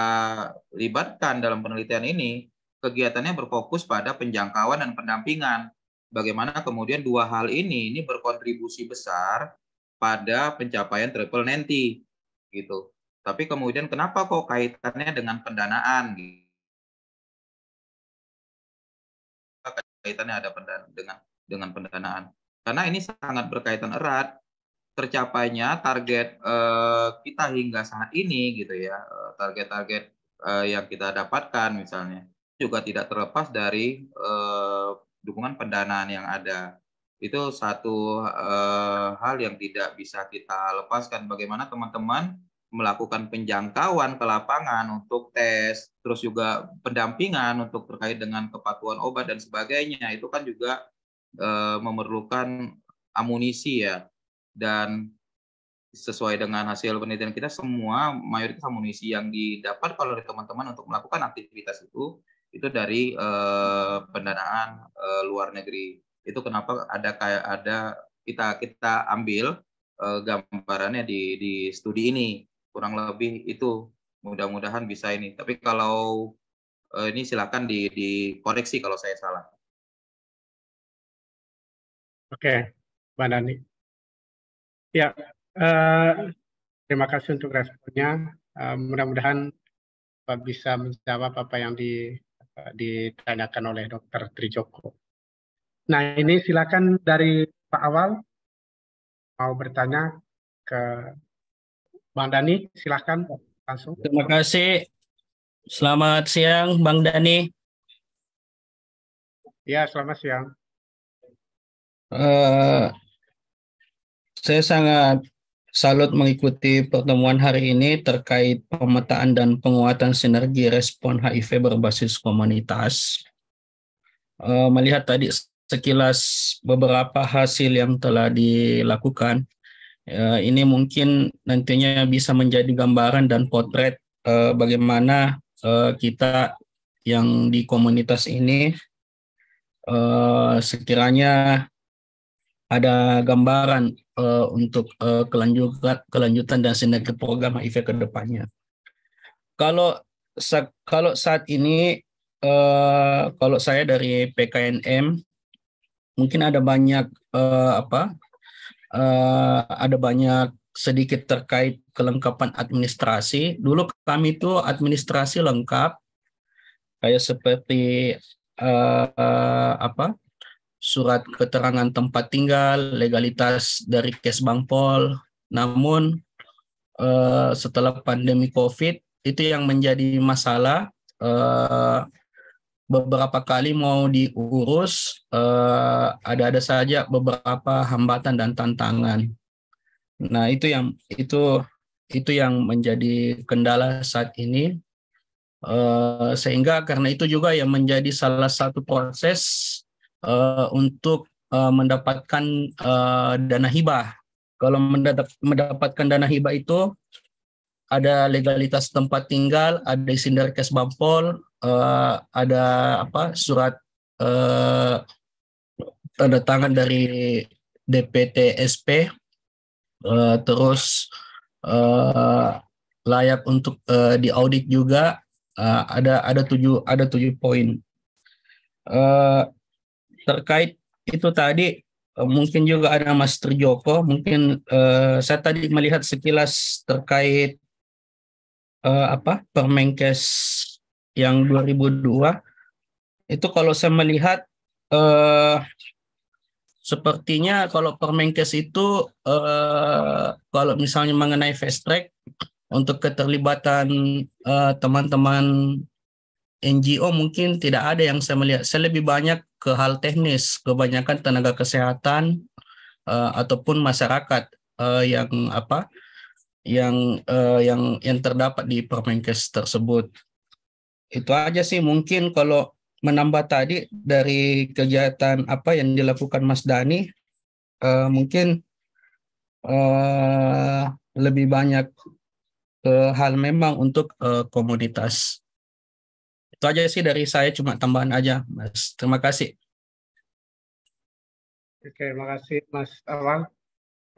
libatkan dalam penelitian ini, kegiatannya berfokus pada penjangkauan dan pendampingan. Bagaimana kemudian dua hal ini berkontribusi besar pada pencapaian triple 90 gitu. Tapi kemudian kenapa kok kaitannya dengan pendanaan? Kaitannya ada dengan pendanaan. Karena ini sangat berkaitan erat tercapainya target kita hingga saat ini gitu ya, target-target yang kita dapatkan misalnya juga tidak terlepas dari dukungan pendanaan yang ada. Itu satu hal yang tidak bisa kita lepaskan. Bagaimana teman-teman melakukan penjangkauan ke lapangan untuk tes, terus juga pendampingan untuk terkait dengan kepatuhan obat dan sebagainya, itu kan juga memerlukan amunisi ya. Dan sesuai dengan hasil penelitian kita, semua mayoritas amunisi yang didapat oleh teman-teman untuk melakukan aktivitas itu dari pendanaan luar negeri. Itu kenapa kita ambil gambarannya di studi ini, kurang lebih itu. Mudah-mudahan bisa ini. Tapi kalau ini silakan dikoreksi kalau saya salah. Oke, Mbak Dani. Ya, terima kasih untuk responnya. Mudah-mudahan bisa menjawab apa yang ditanyakan oleh Dokter Trijoko. Nah, ini silakan dari Pak Awal mau bertanya ke Bang Dani, silakan langsung. Terima kasih. Selamat siang, Bang Dani. Ya, selamat siang. Saya sangat salut mengikuti pertemuan hari ini terkait pemetaan dan penguatan sinergi respon HIV berbasis komunitas. Melihat tadi sekilas beberapa hasil yang telah dilakukan, ini mungkin nantinya bisa menjadi gambaran dan potret bagaimana kita yang di komunitas ini sekiranya ada gambaran untuk kelanjutan dan sinergi program HIV ke depannya. Kalau saat ini, kalau saya dari PKNM, mungkin ada banyak sedikit terkait kelengkapan administrasi. Dulu kami itu administrasi lengkap, kayak seperti surat keterangan tempat tinggal, legalitas dari Kesbangpol. Namun setelah pandemi COVID itu yang menjadi masalah. Beberapa kali mau diurus, ada saja beberapa hambatan dan tantangan. Nah, itu yang menjadi kendala saat ini. Sehingga karena itu juga yang menjadi salah satu proses untuk mendapatkan dana hibah. Kalau mendapatkan dana hibah itu ada legalitas tempat tinggal, ada izin dari Kesbangpol, ada surat tanda tangan dari DPT SP, terus layak untuk diaudit juga. Ada tujuh poin. Terkait itu tadi mungkin juga ada Mas Trijoko. Mungkin saya tadi melihat sekilas terkait Permenkes yang 2002 itu, kalau saya melihat sepertinya kalau Permenkes itu kalau misalnya mengenai fast track untuk keterlibatan teman-teman NGO mungkin tidak ada yang saya melihat. Saya lebih banyak ke hal teknis, kebanyakan tenaga kesehatan ataupun masyarakat yang terdapat di Permenkes tersebut. Itu aja sih mungkin. Kalau menambah tadi dari kegiatan apa yang dilakukan Mas Dani, mungkin lebih banyak hal memang untuk komoditas. Itu aja sih dari saya, cuma tambahan aja, Mas. Terima kasih. Oke, terima kasih Mas Awal.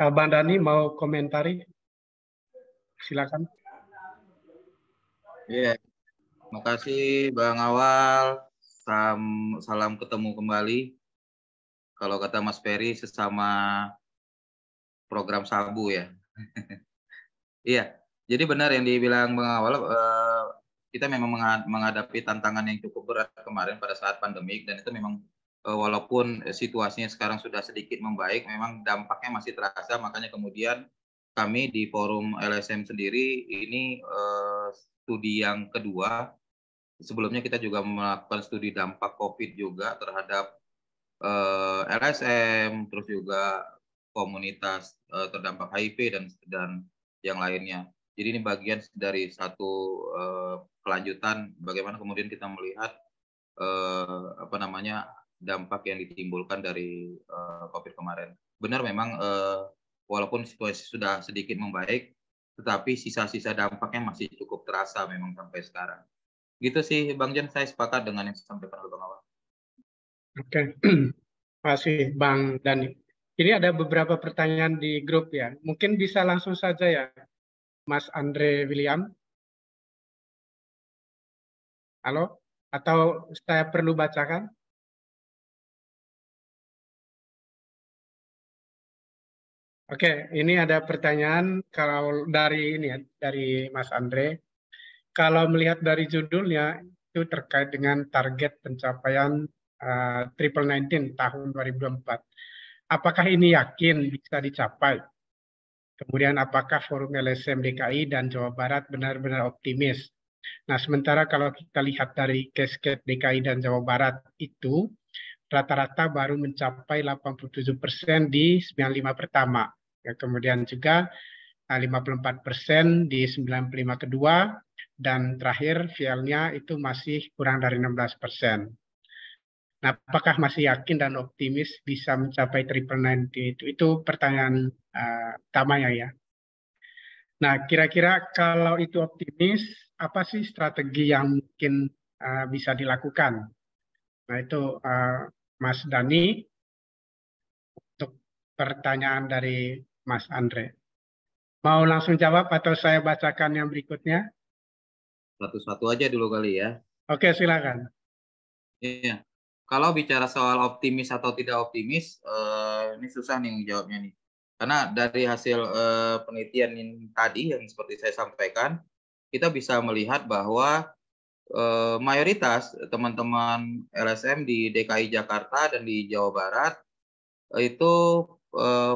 Bang Dani mau komentari? Silakan. Iya, terima kasih Bang Awal. Salam ketemu kembali. Kalau kata Mas Ferry, sesama program sabu ya. Iya, jadi benar yang dibilang Bang Awal. Kita memang menghadapi tantangan yang cukup berat kemarin pada saat pandemik, dan itu memang walaupun situasinya sekarang sudah sedikit membaik, memang dampaknya masih terasa. Makanya kemudian kami di forum LSM sendiri ini studi yang kedua. Sebelumnya kita juga melakukan studi dampak COVID juga terhadap LSM, terus juga komunitas terdampak HIV dan yang lainnya. Jadi ini bagian dari satu kelanjutan bagaimana kemudian kita melihat dampak yang ditimbulkan dari COVID kemarin. Benar memang walaupun situasi sudah sedikit membaik, tetapi sisa-sisa dampaknya masih cukup terasa memang sampai sekarang. Gitu sih Bang Jan, saya sepakat dengan yang disampaikan oleh Bang Awal. Oke, terima kasih Bang Dani. Ini ada beberapa pertanyaan di grup ya. Mungkin bisa langsung saja ya, Mas Andre William. Halo? Atau saya perlu bacakan? Oke, ini ada pertanyaan kalau dari ini ya, dari Mas Andre. Kalau melihat dari judulnya itu terkait dengan target pencapaian Triple 19 tahun 2024. Apakah ini yakin bisa dicapai? Kemudian apakah forum LSM DKI dan Jawa Barat benar-benar optimis? Nah, sementara kalau kita lihat dari cascade DKI dan Jawa Barat itu rata-rata baru mencapai 87% di 95 pertama. Ya, kemudian juga 54% di 95 kedua, dan terakhir VL-nya itu masih kurang dari 16%. Nah, apakah masih yakin dan optimis bisa mencapai Triple 90 itu pertanyaan utamanya ya. Nah, kira-kira kalau itu optimis, apa sih strategi yang mungkin bisa dilakukan? Nah, itu Mas Dani untuk pertanyaan dari Mas Andre. Mau langsung jawab atau saya bacakan yang berikutnya? Satu-satu aja dulu kali ya. Oke, silakan. Iya. Kalau bicara soal optimis atau tidak optimis, ini susah nih jawabnya nih. Karena dari hasil penelitian yang tadi yang seperti saya sampaikan, kita bisa melihat bahwa mayoritas teman-teman LSM di DKI Jakarta dan di Jawa Barat itu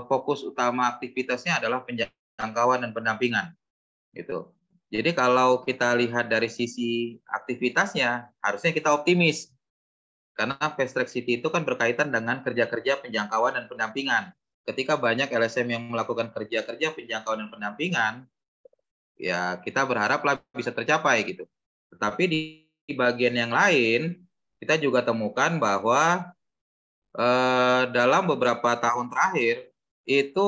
fokus utama aktivitasnya adalah penjangkauan dan pendampingan gitu. Jadi kalau kita lihat dari sisi aktivitasnya, harusnya kita optimis. Karena Fast Track City itu kan berkaitan dengan kerja-kerja penjangkauan dan pendampingan. Ketika banyak LSM yang melakukan kerja-kerja penjangkauan dan pendampingan, ya kita berharaplah bisa tercapai gitu. Tetapi di bagian yang lain, kita juga temukan bahwa dalam beberapa tahun terakhir, itu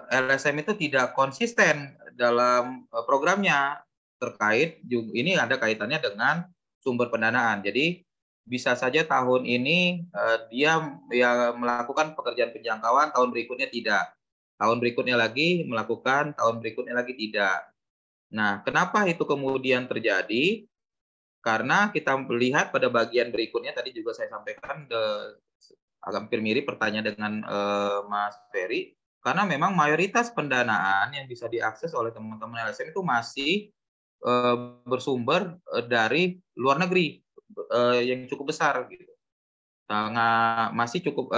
LSM itu tidak konsisten dalam programnya terkait, ini ada kaitannya dengan sumber pendanaan. Jadi bisa saja tahun ini dia ya melakukan pekerjaan penjangkauan, tahun berikutnya tidak. Tahun berikutnya lagi melakukan, tahun berikutnya lagi tidak. Nah, kenapa itu kemudian terjadi? Karena kita melihat pada bagian berikutnya, tadi juga saya sampaikan, hampir mirip pertanyaan dengan Mas Ferry, karena memang mayoritas pendanaan yang bisa diakses oleh teman-teman LSM itu masih bersumber dari luar negeri yang cukup besar gitu.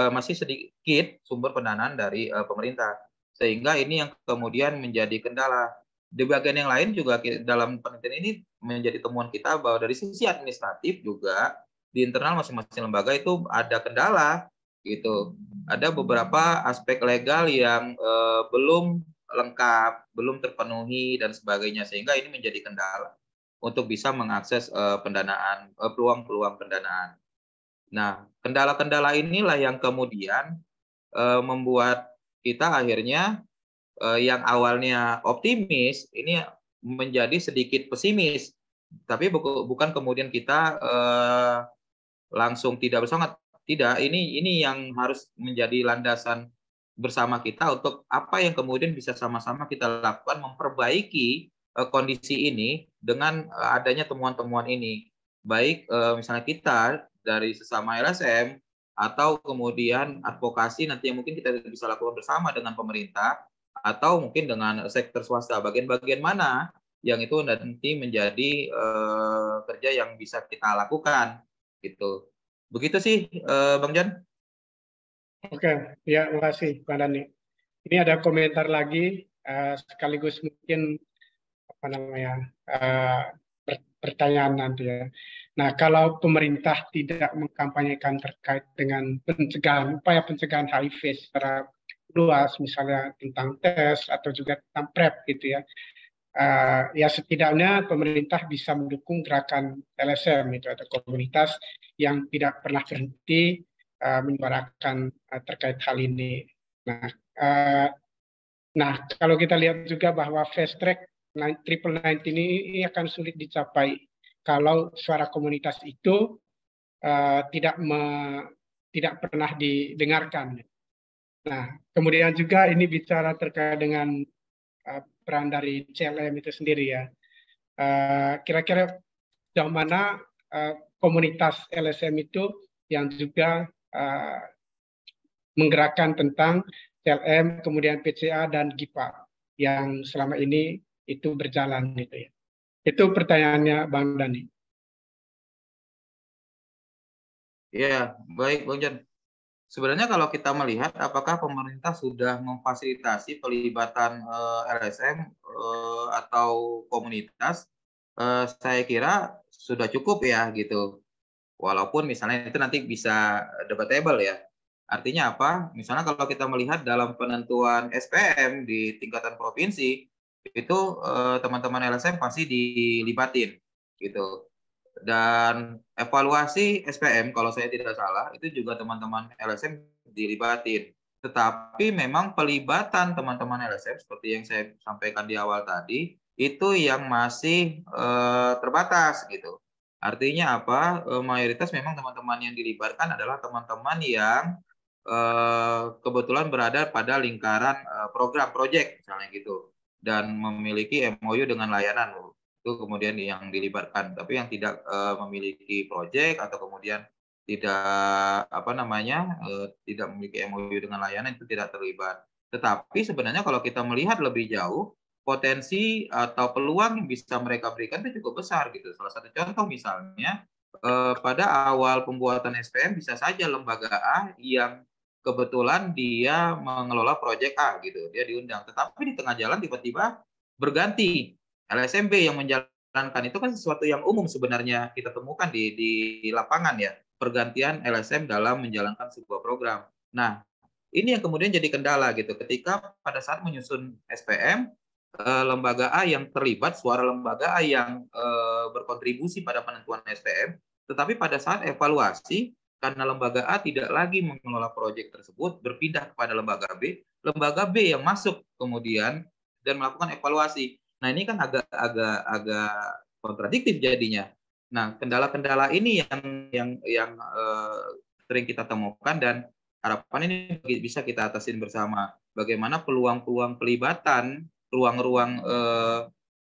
Masih sedikit sumber pendanaan dari pemerintah, sehingga ini yang kemudian menjadi kendala. Di bagian yang lain juga dalam penelitian ini menjadi temuan kita bahwa dari sisi administratif juga di internal masing-masing lembaga itu ada kendala gitu. Ada beberapa aspek legal yang belum lengkap, belum terpenuhi dan sebagainya, sehingga ini menjadi kendala untuk bisa mengakses pendanaan, peluang-peluang pendanaan. Nah, kendala-kendala inilah yang kemudian membuat kita akhirnya yang awalnya optimis ini menjadi sedikit pesimis. Tapi bukan kemudian kita langsung tidak bersemangat. Tidak, ini yang harus menjadi landasan bersama kita untuk apa yang kemudian bisa sama-sama kita lakukan memperbaiki kondisi ini dengan adanya temuan-temuan ini. Baik misalnya kita dari sesama LSM atau kemudian advokasi nanti yang mungkin kita bisa lakukan bersama dengan pemerintah atau mungkin dengan sektor swasta. Bagian-bagian mana yang itu nanti menjadi kerja yang bisa kita lakukan gitu. Begitu sih, Bang Jan. Oke, ya makasih Pak Dani. Ini ada komentar lagi, sekaligus mungkin apa namanya pertanyaan nanti ya. Nah, kalau pemerintah tidak mengkampanyekan terkait dengan upaya pencegahan HIV secara luas, misalnya tentang tes atau juga tentang PrEP gitu ya, ya setidaknya pemerintah bisa mendukung gerakan LSM itu atau komunitas yang tidak pernah berhenti menyuarakan terkait hal ini. Nah, kalau kita lihat juga bahwa fast track triple 19 ini akan sulit dicapai kalau suara komunitas itu tidak pernah didengarkan. Nah, kemudian juga ini bicara terkait dengan peran dari CLM itu sendiri ya. Kira-kira sejauh mana komunitas LSM itu yang juga menggerakkan tentang CLM, kemudian PCA dan GIPA yang selama ini itu berjalan gitu ya. Itu pertanyaannya Bang Dani. Ya, baik Bang Jan. Sebenarnya kalau kita melihat apakah pemerintah sudah memfasilitasi pelibatan LSM atau komunitas, saya kira sudah cukup ya gitu. Walaupun misalnya itu nanti bisa debatable ya. Artinya apa? Misalnya kalau kita melihat dalam penentuan SPM di tingkatan provinsi, itu teman-teman LSM pasti dilibatin gitu. Dan evaluasi SPM kalau saya tidak salah itu juga teman-teman LSM dilibatin. Tetapi memang pelibatan teman-teman LSM seperti yang saya sampaikan di awal tadi itu yang masih terbatas gitu. Artinya apa? Mayoritas memang teman-teman yang dilibatkan adalah teman-teman yang kebetulan berada pada lingkaran program project misalnya gitu dan memiliki MOU dengan layanan itu kemudian yang dilibatkan, tapi yang tidak memiliki proyek atau kemudian tidak tidak memiliki MOU dengan layanan itu tidak terlibat. Tetapi sebenarnya kalau kita melihat lebih jauh, potensi atau peluang yang bisa mereka berikan itu cukup besar gitu. Salah satu contoh misalnya, pada awal pembuatan SPM bisa saja lembaga A yang kebetulan dia mengelola proyek A gitu, dia diundang. Tetapi di tengah jalan tiba-tiba berganti LSMB yang menjalankan. Itu kan sesuatu yang umum sebenarnya kita temukan di lapangan ya, pergantian LSM dalam menjalankan sebuah program. Nah, ini yang kemudian jadi kendala gitu. Ketika pada saat menyusun SPM, lembaga A yang terlibat, suara lembaga A yang berkontribusi pada penentuan SPM, tetapi pada saat evaluasi, karena lembaga A tidak lagi mengelola proyek tersebut, berpindah kepada lembaga B yang masuk kemudian dan melakukan evaluasi. Nah, ini kan agak kontradiktif jadinya. Nah, kendala-kendala ini yang sering kita temukan dan harapan ini bisa kita atasin bersama. Bagaimana peluang-peluang pelibatan, ruang-ruang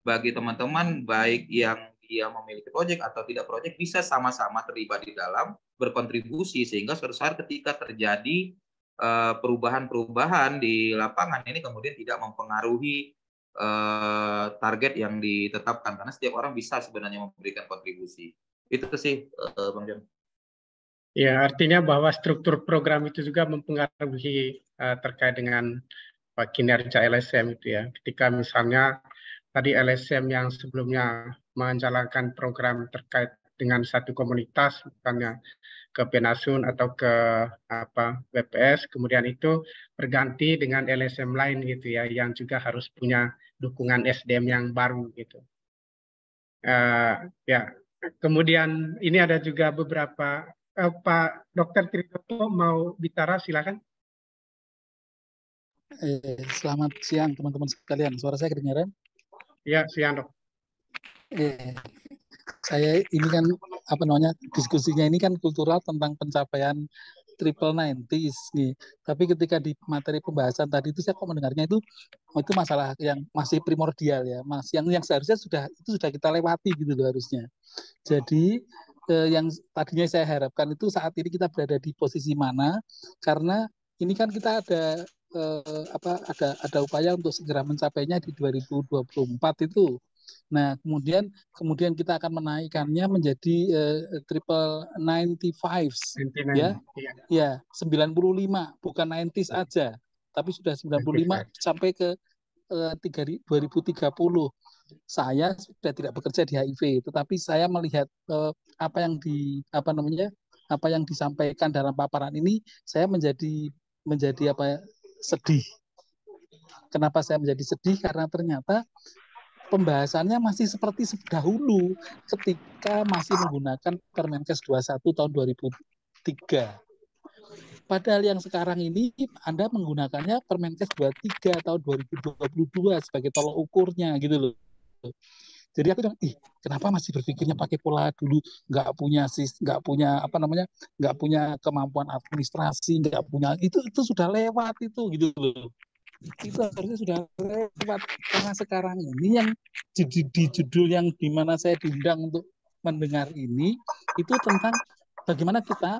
bagi teman-teman baik yang dia memiliki proyek atau tidak proyek bisa sama-sama terlibat di dalam berkontribusi sehingga suatu saat ketika terjadi perubahan-perubahan di lapangan ini kemudian tidak mempengaruhi target yang ditetapkan karena setiap orang bisa sebenarnya memberikan kontribusi. Itu sih Bang John. Ya, artinya bahwa struktur program itu juga mempengaruhi terkait dengan kinerja LSM itu ya. Ketika misalnya tadi LSM yang sebelumnya menjalankan program terkait dengan satu komunitas, misalnya ke Penasun atau ke BPS, kemudian itu berganti dengan LSM lain gitu ya, yang juga harus punya dukungan SDM yang baru gitu. Ya, kemudian ini ada juga beberapa Pak Dr. Tritoto mau bicara, silakan. Selamat siang teman-teman sekalian. Suara saya kedengaran? Ya, siang dok. Saya ini kan diskusinya ini kan kultural tentang pencapaian triple 90s nih. Tapi ketika di materi pembahasan tadi itu saya kok mendengarnya itu masalah yang masih primordial ya, Mas. Yang seharusnya sudah kita lewati gitu loh harusnya. Jadi yang tadinya saya harapkan itu saat ini kita berada di posisi mana, karena ini kan kita ada ada upaya untuk segera mencapainya di 2024 itu. Nah, kemudian kita akan menaikkannya menjadi triple 95s ya. Ya, 95 bukan 90s aja, tapi sudah 95 sampai ke 2030. Saya sudah tidak bekerja di HIV, tetapi saya melihat apa yang disampaikan dalam paparan ini, saya menjadi sedih. Kenapa saya menjadi sedih? Karena ternyata pembahasannya masih seperti dahulu ketika masih menggunakan Permenkes 21 tahun 2003. Padahal yang sekarang ini Anda menggunakannya Permenkes 23 tahun 2022 sebagai tolok ukurnya gitu loh. Jadi aku bilang, kenapa masih berpikirnya pakai pola dulu, nggak punya kemampuan administrasi, nggak punya itu sudah lewat itu gitu loh. Itu harusnya sudah lewat, karena sekarang ini yang di judul yang dimana saya diundang untuk mendengar ini itu tentang bagaimana kita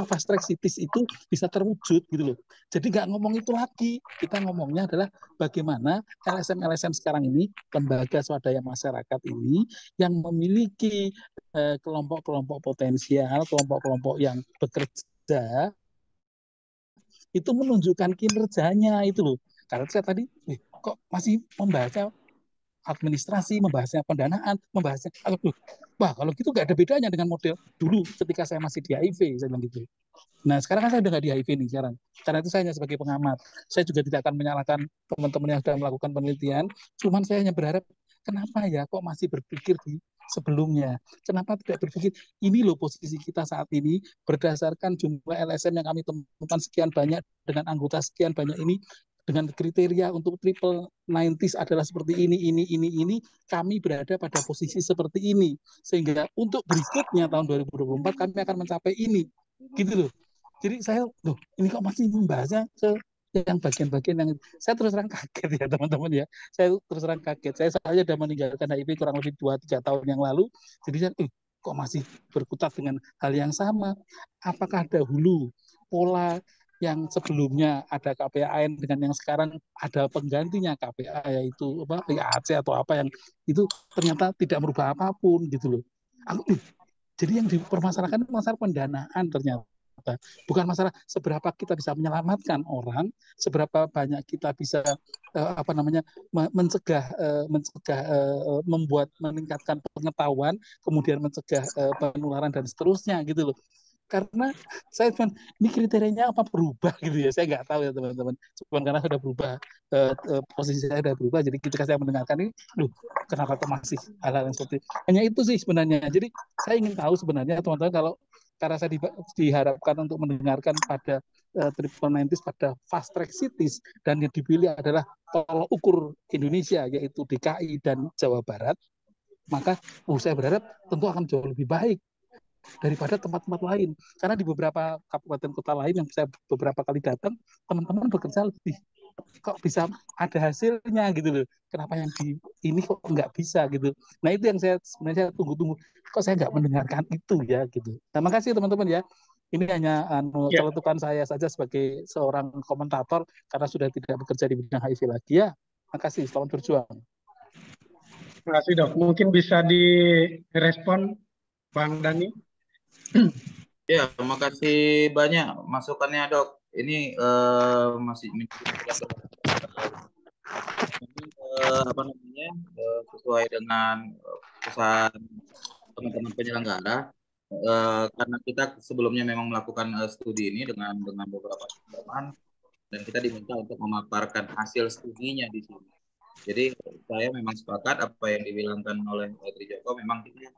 fast track cities itu bisa terwujud gitu loh. Jadi nggak ngomong itu lagi, kita ngomongnya adalah bagaimana LSM sekarang ini, lembaga swadaya masyarakat ini yang memiliki kelompok-kelompok potensial, kelompok-kelompok yang bekerja itu menunjukkan kinerjanya itu loh. Karena saya tadi kok masih membahasnya administrasi, membahasnya pendanaan, membahasnya wah kalau gitu nggak ada bedanya dengan model dulu ketika saya masih di HIV, saya bilang gitu. Nah sekarang kan saya udah nggak di HIV nih sekarang, karena itu saya hanya sebagai pengamat. Saya juga tidak akan menyalahkan teman-teman yang sudah melakukan penelitian, cuman saya hanya berharap kenapa ya kok masih berpikir di sebelumnya. Kenapa tidak berpikir ini loh posisi kita saat ini berdasarkan jumlah LSM yang kami temukan sekian banyak dengan anggota sekian banyak ini, dengan kriteria untuk triple 90s adalah seperti ini, kami berada pada posisi seperti ini. Sehingga untuk berikutnya tahun 2024 kami akan mencapai ini. Gitu loh. Jadi saya, ini kok masih membahasnya ke yang bagian-bagian yang saya terus terang kaget ya teman-teman ya. Saya terus terang kaget. Saya sudah meninggalkan HIV kurang lebih 2-3 tahun yang lalu. Jadi saya, kok masih berkutat dengan hal yang sama? Apakah dahulu pola yang sebelumnya ada KPAN dengan yang sekarang ada penggantinya KPA yaitu apa PAC atau apa yang itu ternyata tidak merubah apapun gitu loh. Jadi yang dipermasalahkan masalah pendanaan ternyata. Bukan masalah seberapa kita bisa menyelamatkan orang, seberapa banyak kita bisa mencegah meningkatkan pengetahuan, kemudian mencegah penularan dan seterusnya gitu loh. Karena saya cuman ini kriterianya apa berubah gitu ya, saya nggak tahu ya teman-teman. Cuman karena sudah berubah, posisi saya sudah berubah, jadi ketika saya mendengarkan ini, kenapa kok masih hal-hal yang seperti hanya itu sih sebenarnya. Jadi saya ingin tahu sebenarnya teman-teman, kalau karena saya diharapkan untuk mendengarkan pada triple 90 pada fast track cities dan yang dipilih adalah tolok ukur Indonesia yaitu DKI dan Jawa Barat, maka saya berharap tentu akan jauh lebih baik daripada tempat-tempat lain. Karena di beberapa kabupaten kota lain yang saya beberapa kali datang, teman-teman bekerja lebih kok bisa ada hasilnya gitu loh. Kenapa yang di ini kok nggak bisa gitu. Nah itu yang saya sebenarnya tunggu-tunggu. Kok saya nggak mendengarkan itu ya gitu. Terima kasih teman-teman ya. Ini hanya celetukan saya saja sebagai seorang komentator karena sudah tidak bekerja di bidang HIV lagi ya. Terima kasih. Selamat berjuang. Terima kasih Dok. Mungkin bisa direspon Bang Dani. Ya, terima kasih banyak masukannya Dok. Ini masih sesuai dengan pesan teman-teman penyelenggara. Karena kita sebelumnya memang melakukan studi ini dengan beberapa teman dan kita diminta untuk memaparkan hasil studinya di sini. Jadi saya memang sepakat apa yang dibilangkan oleh Tri Joko, memang kita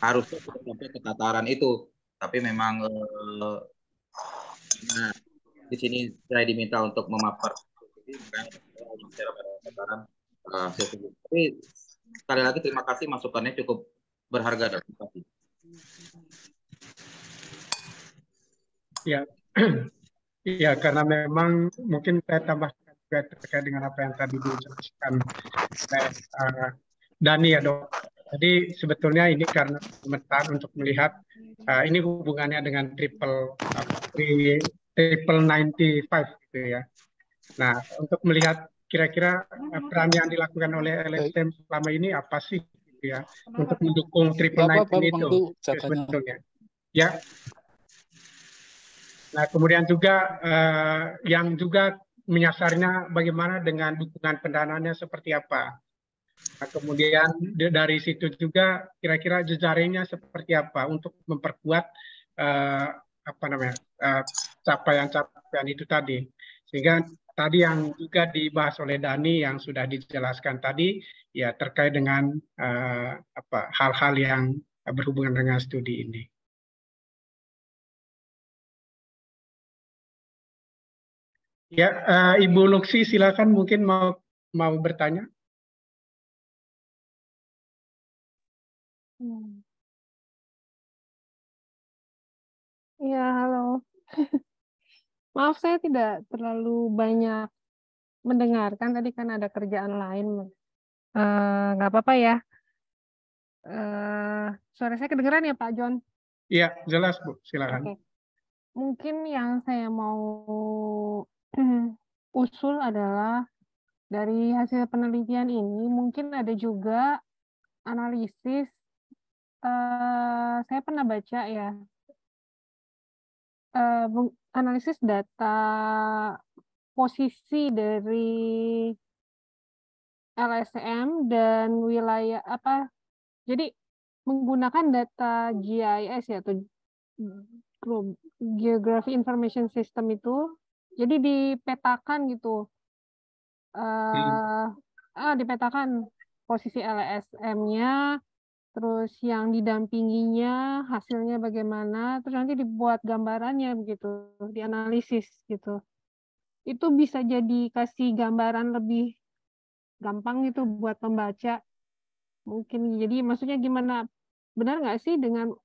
harusnya kita sampai ke tataran itu, tapi memang nah, di sini saya diminta untuk memaparkan, makanya saya bicara pada tataran hasil studi. Tapi sekali lagi terima kasih, masukannya cukup berharga. Terima kasih. Ya, ya karena memang mungkin saya tambahkan juga terkait dengan apa yang tadi dijelaskan oleh Dani ya Dok. Jadi sebetulnya ini karena pemetaan untuk melihat ini hubungannya dengan triple 95 gitu ya. Nah untuk melihat kira-kira peran yang dilakukan oleh LSM selama ini apa sih gitu ya untuk mendukung triple 19 itu sebetulnya. Ya. Nah, kemudian juga yang juga menyasarnya bagaimana dengan dukungan pendanaannya seperti apa. Nah, kemudian dari situ juga kira-kira jejaringnya seperti apa untuk memperkuat capaian-capaian itu tadi. Sehingga tadi yang juga dibahas oleh Dani yang sudah dijelaskan tadi ya terkait dengan hal-hal yang berhubungan dengan studi ini. Ya, Ibu Luksi silakan mungkin mau bertanya. Ya, halo. Maaf saya tidak terlalu banyak mendengarkan tadi kan ada kerjaan lain. Nggak apa-apa ya. Suara saya kedengeran ya Pak John? Iya, jelas Bu, silakan. Oke. Mungkin yang saya mau usul adalah dari hasil penelitian ini mungkin ada juga analisis. Saya pernah baca ya, analisis data posisi dari LSM dan wilayah apa. Jadi menggunakan data GIS ya atau Geography Information System itu, jadi dipetakan gitu, dipetakan posisi LSM-nya, terus yang didampinginya hasilnya bagaimana, terus nanti dibuat gambarannya begitu, dianalisis gitu. Itu bisa jadi kasih gambaran lebih gampang gitu buat pembaca. Mungkin jadi maksudnya gimana, benar nggak sih dengan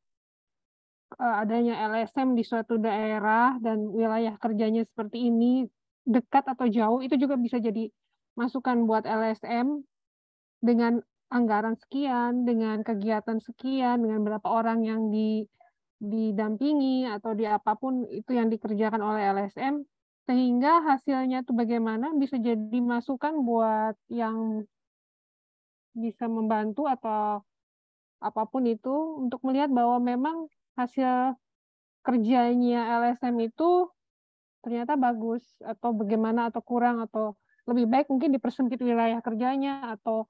adanya LSM di suatu daerah dan wilayah kerjanya seperti ini, dekat atau jauh, itu juga bisa jadi masukan buat LSM dengan anggaran sekian, dengan kegiatan sekian, dengan berapa orang yang didampingi atau di apapun itu yang dikerjakan oleh LSM, sehingga hasilnya itu bagaimana bisa jadi masukan buat yang bisa membantu atau apapun itu untuk melihat bahwa memang hasil kerjanya LSM itu ternyata bagus atau bagaimana atau kurang atau lebih baik mungkin dipersempit wilayah kerjanya atau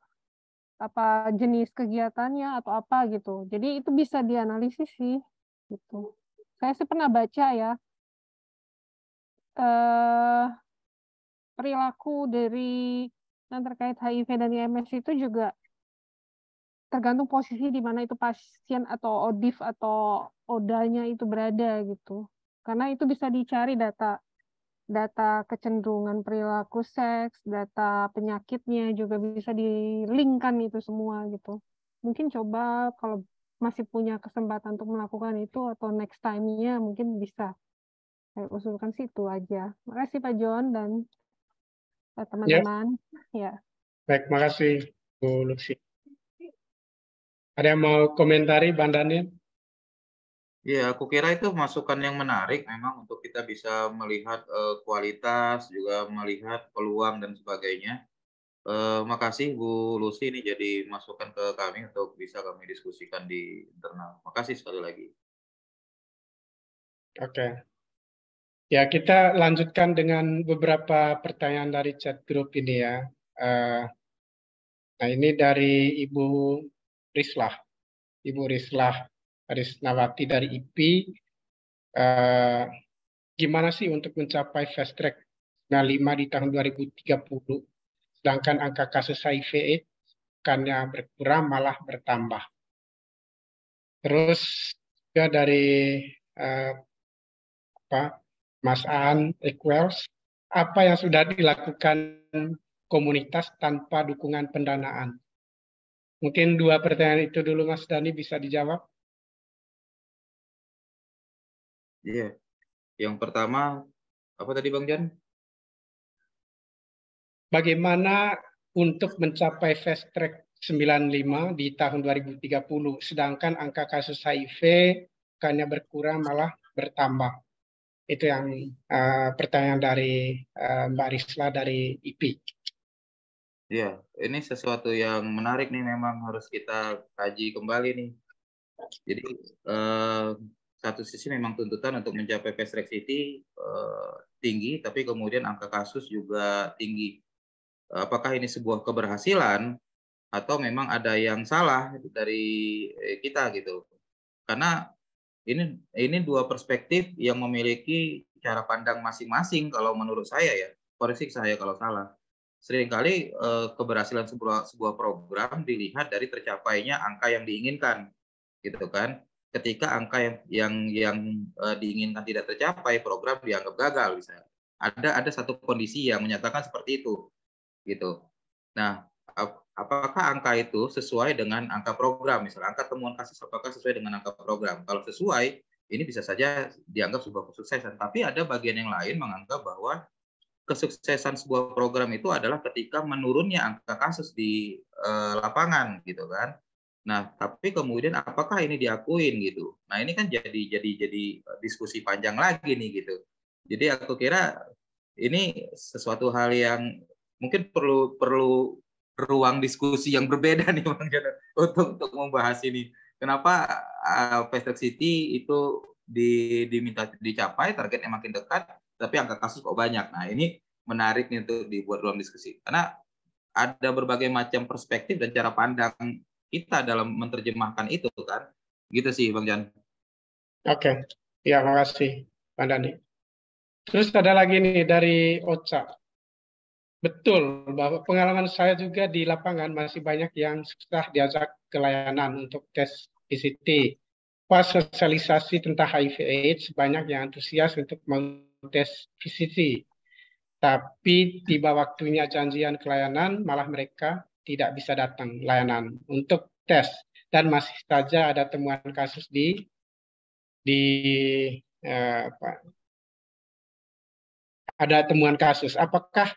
apa jenis kegiatannya atau apa gitu. Jadi itu bisa dianalisis sih gitu. Saya sih pernah baca ya perilaku dari yang terkait HIV dan IMS itu juga tergantung posisi di mana itu pasien atau ODIF atau ODA-nya itu berada gitu. Karena itu bisa dicari data kecenderungan perilaku seks, data penyakitnya juga bisa di-link-kan itu semua gitu. Mungkin coba kalau masih punya kesempatan untuk melakukan itu atau next time-nya mungkin bisa. Saya usulkan sih itu aja. Makasih Pak John dan teman-teman. Ya. Baik, makasih Bu Lucy. Ada yang mau komentari, Bang Daniel? Ya, aku kira itu masukan yang menarik memang untuk kita bisa melihat kualitas, juga melihat peluang dan sebagainya. Makasih Bu Lucy, ini jadi masukan ke kami untuk bisa kami diskusikan di internal. Makasih sekali lagi. Oke. Ya, kita lanjutkan dengan beberapa pertanyaan dari chat grup ini ya. Nah, ini dari Ibu Rislah. Ibu Risnawati dari IPI. Gimana sih untuk mencapai fast track 95 di tahun 2030, sedangkan angka kasus HIV/AIDS bukannya berkurang malah bertambah. Terus juga dari Mas Aan request, apa yang sudah dilakukan komunitas tanpa dukungan pendanaan? Mungkin dua pertanyaan itu dulu Mas Dani bisa dijawab. Iya. Yang pertama, apa tadi Bang Jan? Bagaimana untuk mencapai fast track 95 di tahun 2030, sedangkan angka kasus HIV bukannya berkurang malah bertambah. Itu yang pertanyaan dari Mbak Risla dari IPI. Ya, ini sesuatu yang menarik nih, memang harus kita kaji kembali nih. Jadi satu sisi memang tuntutan untuk mencapai fast track city tinggi, tapi kemudian angka kasus juga tinggi. Apakah ini sebuah keberhasilan atau memang ada yang salah dari kita gitu? Karena ini dua perspektif yang memiliki cara pandang masing-masing kalau menurut saya ya. Koreksi saya kalau salah. Seringkali keberhasilan sebuah program dilihat dari tercapainya angka yang diinginkan, gitu kan? Ketika angka yang diinginkan tidak tercapai, program dianggap gagal misalnya. Ada satu kondisi yang menyatakan seperti itu, gitu. Nah, apakah angka itu sesuai dengan angka program? Misalnya angka temuan kasus apakah sesuai dengan angka program? Kalau sesuai, ini bisa saja dianggap sebuah kesuksesan. Tapi ada bagian yang lain menganggap bahwa kesuksesan sebuah program itu adalah ketika menurunnya angka kasus di lapangan, gitu kan. Nah, tapi kemudian apakah ini diakuin gitu? Nah, ini kan jadi diskusi panjang lagi nih gitu. Jadi aku kira ini sesuatu hal yang mungkin perlu ruang diskusi yang berbeda nih Bang Jono untuk membahas ini. Kenapa Fast Track City itu diminta dicapai, targetnya makin dekat, tapi angka kasus kok banyak. Nah, ini menarik nih untuk dibuat ruang diskusi. Karena ada berbagai macam perspektif dan cara pandang kita dalam menerjemahkan itu kan. Gitu sih Bang Jan. Oke, ya makasih Bang Dani. Terus ada lagi nih dari Ocha. Betul bahwa pengalaman saya juga di lapangan masih banyak yang susah diajak ke layanan untuk tes PCT. Pas sosialisasi tentang HIV/AIDS banyak yang antusias untuk tes PCT. Tapi tiba waktunya janjian ke layanan malah mereka tidak bisa datang layanan untuk tes dan masih saja ada temuan kasus ada temuan kasus. Apakah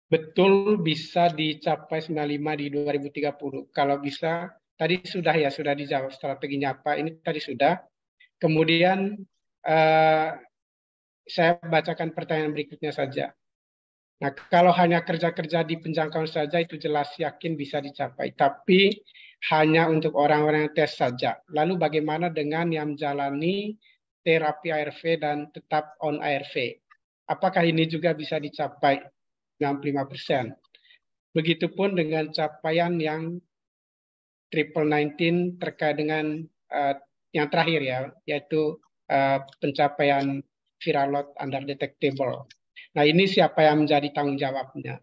betul bisa dicapai 95 di 2030? Kalau bisa, tadi sudah dijawab strateginya apa. Ini tadi sudah. Kemudian saya bacakan pertanyaan berikutnya saja. Nah, kalau hanya kerja-kerja di penjangkauan saja itu jelas yakin bisa dicapai, tapi hanya untuk orang-orang yang tes saja. Lalu bagaimana dengan yang menjalani terapi ARV dan tetap on ARV? Apakah ini juga bisa dicapai 65%? Begitupun dengan capaian yang triple 19 terkait dengan yang terakhir ya, yaitu pencapaian viral load under detectable. Nah, ini siapa yang menjadi tanggung jawabnya?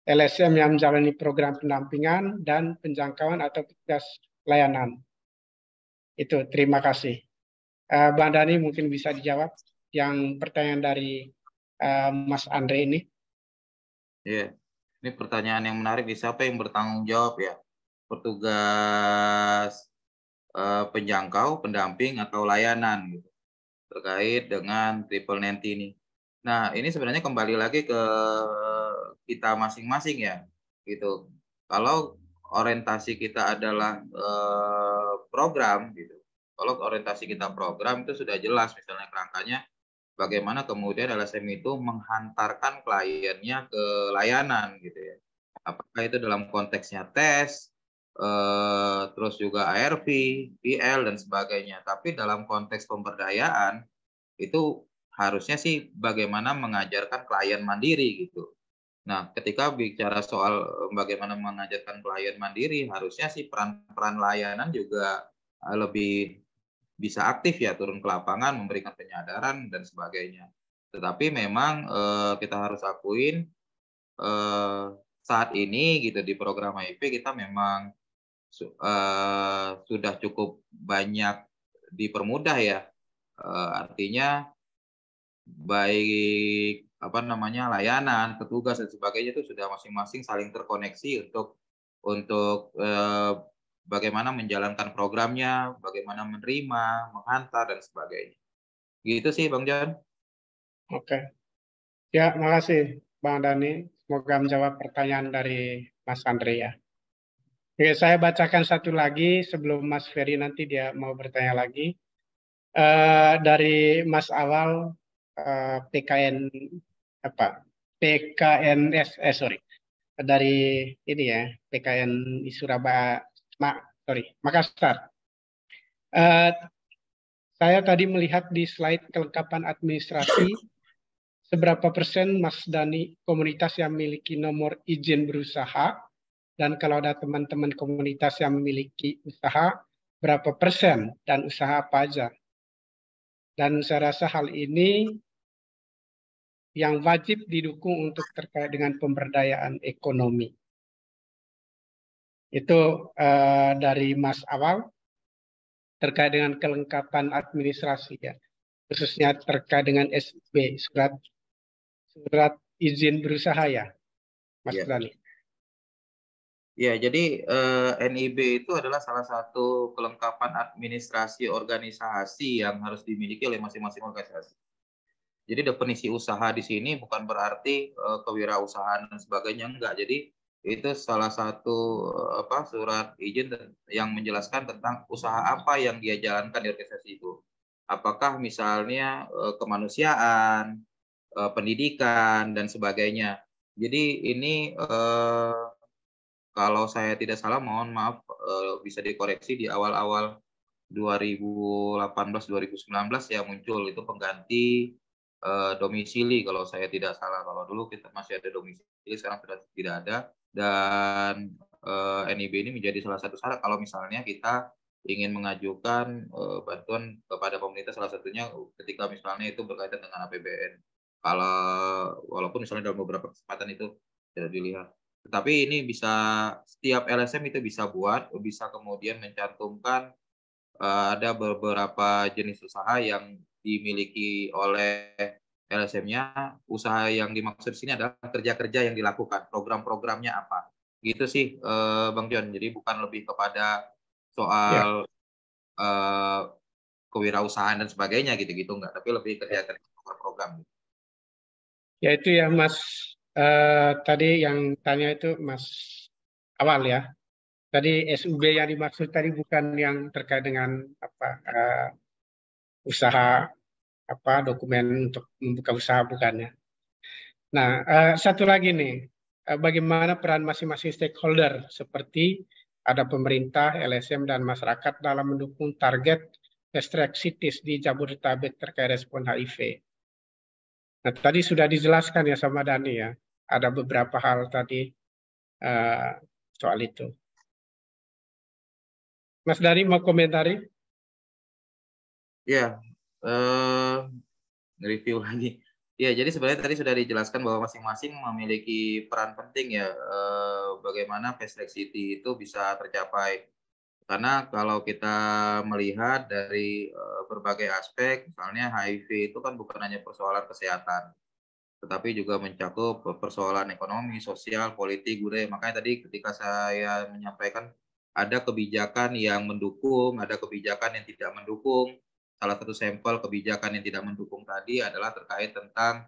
LSM yang menjalani program pendampingan dan penjangkauan atau petugas layanan. Itu, terima kasih. Bang Dhani mungkin bisa dijawab yang pertanyaan dari Mas Andre ini. Iya, ini pertanyaan yang menarik. Siapa yang bertanggung jawab ya? Petugas penjangkau, pendamping, atau layanan gitu, terkait dengan triple 90 ini. Nah, ini sebenarnya kembali lagi ke kita masing-masing ya, gitu. Kalau orientasi kita adalah program, gitu. Kalau orientasi kita program itu sudah jelas, misalnya kerangkanya bagaimana kemudian LSM itu menghantarkan kliennya ke layanan, gitu ya. Apakah itu dalam konteksnya tes, terus juga ARV, PL, dan sebagainya. Tapi dalam konteks pemberdayaan, itu harusnya sih bagaimana mengajarkan klien mandiri gitu. Nah, ketika bicara soal bagaimana mengajarkan klien mandiri, harusnya sih peran-peran layanan juga lebih bisa aktif ya, turun ke lapangan, memberikan penyadaran, dan sebagainya. Tetapi memang kita harus akuin saat ini gitu di program HIP kita memang sudah cukup banyak dipermudah ya. Artinya baik layanan, petugas, dan sebagainya itu sudah masing-masing saling terkoneksi untuk bagaimana menjalankan programnya, bagaimana menerima, menghantar, dan sebagainya. Gitu sih Bang John. Oke. Ya, makasih Bang Dhani. Semoga menjawab pertanyaan dari Mas Andre ya. Oke, saya bacakan satu lagi sebelum Mas Ferry nanti dia mau bertanya lagi. Dari Mas Awal PKN PKNS dari ini ya PKN di Surabaya Makassar. Saya tadi melihat di slide kelengkapan administrasi seberapa persen Mas Dhani komunitas yang memiliki nomor izin berusaha, dan kalau ada teman-teman komunitas yang memiliki usaha berapa persen dan usaha apa aja. Dan saya rasa hal ini yang wajib didukung untuk terkait dengan pemberdayaan ekonomi. Itu dari Mas Awal terkait dengan kelengkapan administrasi ya, khususnya terkait dengan SB, surat izin berusaha ya, Mas Dhani. Ya, jadi NIB itu adalah salah satu kelengkapan administrasi organisasi yang harus dimiliki oleh masing-masing organisasi. Jadi definisi usaha di sini bukan berarti kewirausahaan dan sebagainya, enggak. Jadi itu salah satu surat izin yang menjelaskan tentang usaha apa yang dia jalankan di organisasi itu. Apakah misalnya kemanusiaan, pendidikan, dan sebagainya. Jadi ini kalau saya tidak salah, mohon maaf, bisa dikoreksi di awal-awal 2018-2019 ya muncul itu pengganti domisili kalau saya tidak salah. Kalau dulu kita masih ada domisili, sekarang sudah tidak ada. Dan NIB ini menjadi salah satu syarat kalau misalnya kita ingin mengajukan bantuan kepada pemerintah, salah satunya ketika misalnya itu berkaitan dengan APBN. Kalau walaupun misalnya dalam beberapa kesempatan itu tidak dilihat. Tetapi ini bisa setiap LSM itu bisa kemudian mencantumkan ada beberapa jenis usaha yang dimiliki oleh LSM-nya. Usaha yang dimaksud di sini adalah kerja-kerja yang dilakukan, program-programnya apa. Gitu sih Bang John. Jadi bukan lebih kepada soal kewirausahaan dan sebagainya gitu-gitu enggak, tapi lebih kerja-kerja program. Ya itu ya Mas tadi yang tanya itu Mas Awal ya. Tadi SUB yang dimaksud tadi bukan yang terkait dengan usaha dokumen untuk membuka usaha bukannya. Nah, satu lagi nih, bagaimana peran masing-masing stakeholder seperti ada pemerintah, LSM, dan masyarakat dalam mendukung target fast track cities di Jabodetabek terkait respon HIV. Nah, tadi sudah dijelaskan ya sama Dani ya, ada beberapa hal tadi soal itu. Mas Dani mau komentari? Ya, review lagi. Ya, jadi sebenarnya tadi sudah dijelaskan bahwa masing-masing memiliki peran penting ya, bagaimana fast track city itu bisa tercapai. Karena kalau kita melihat dari berbagai aspek, misalnya HIV itu kan bukan hanya persoalan kesehatan, tetapi juga mencakup persoalan ekonomi, sosial, politik, budaya. Makanya tadi ketika saya menyampaikan ada kebijakan yang mendukung, ada kebijakan yang tidak mendukung. Salah satu sampel kebijakan yang tidak mendukung tadi adalah terkait tentang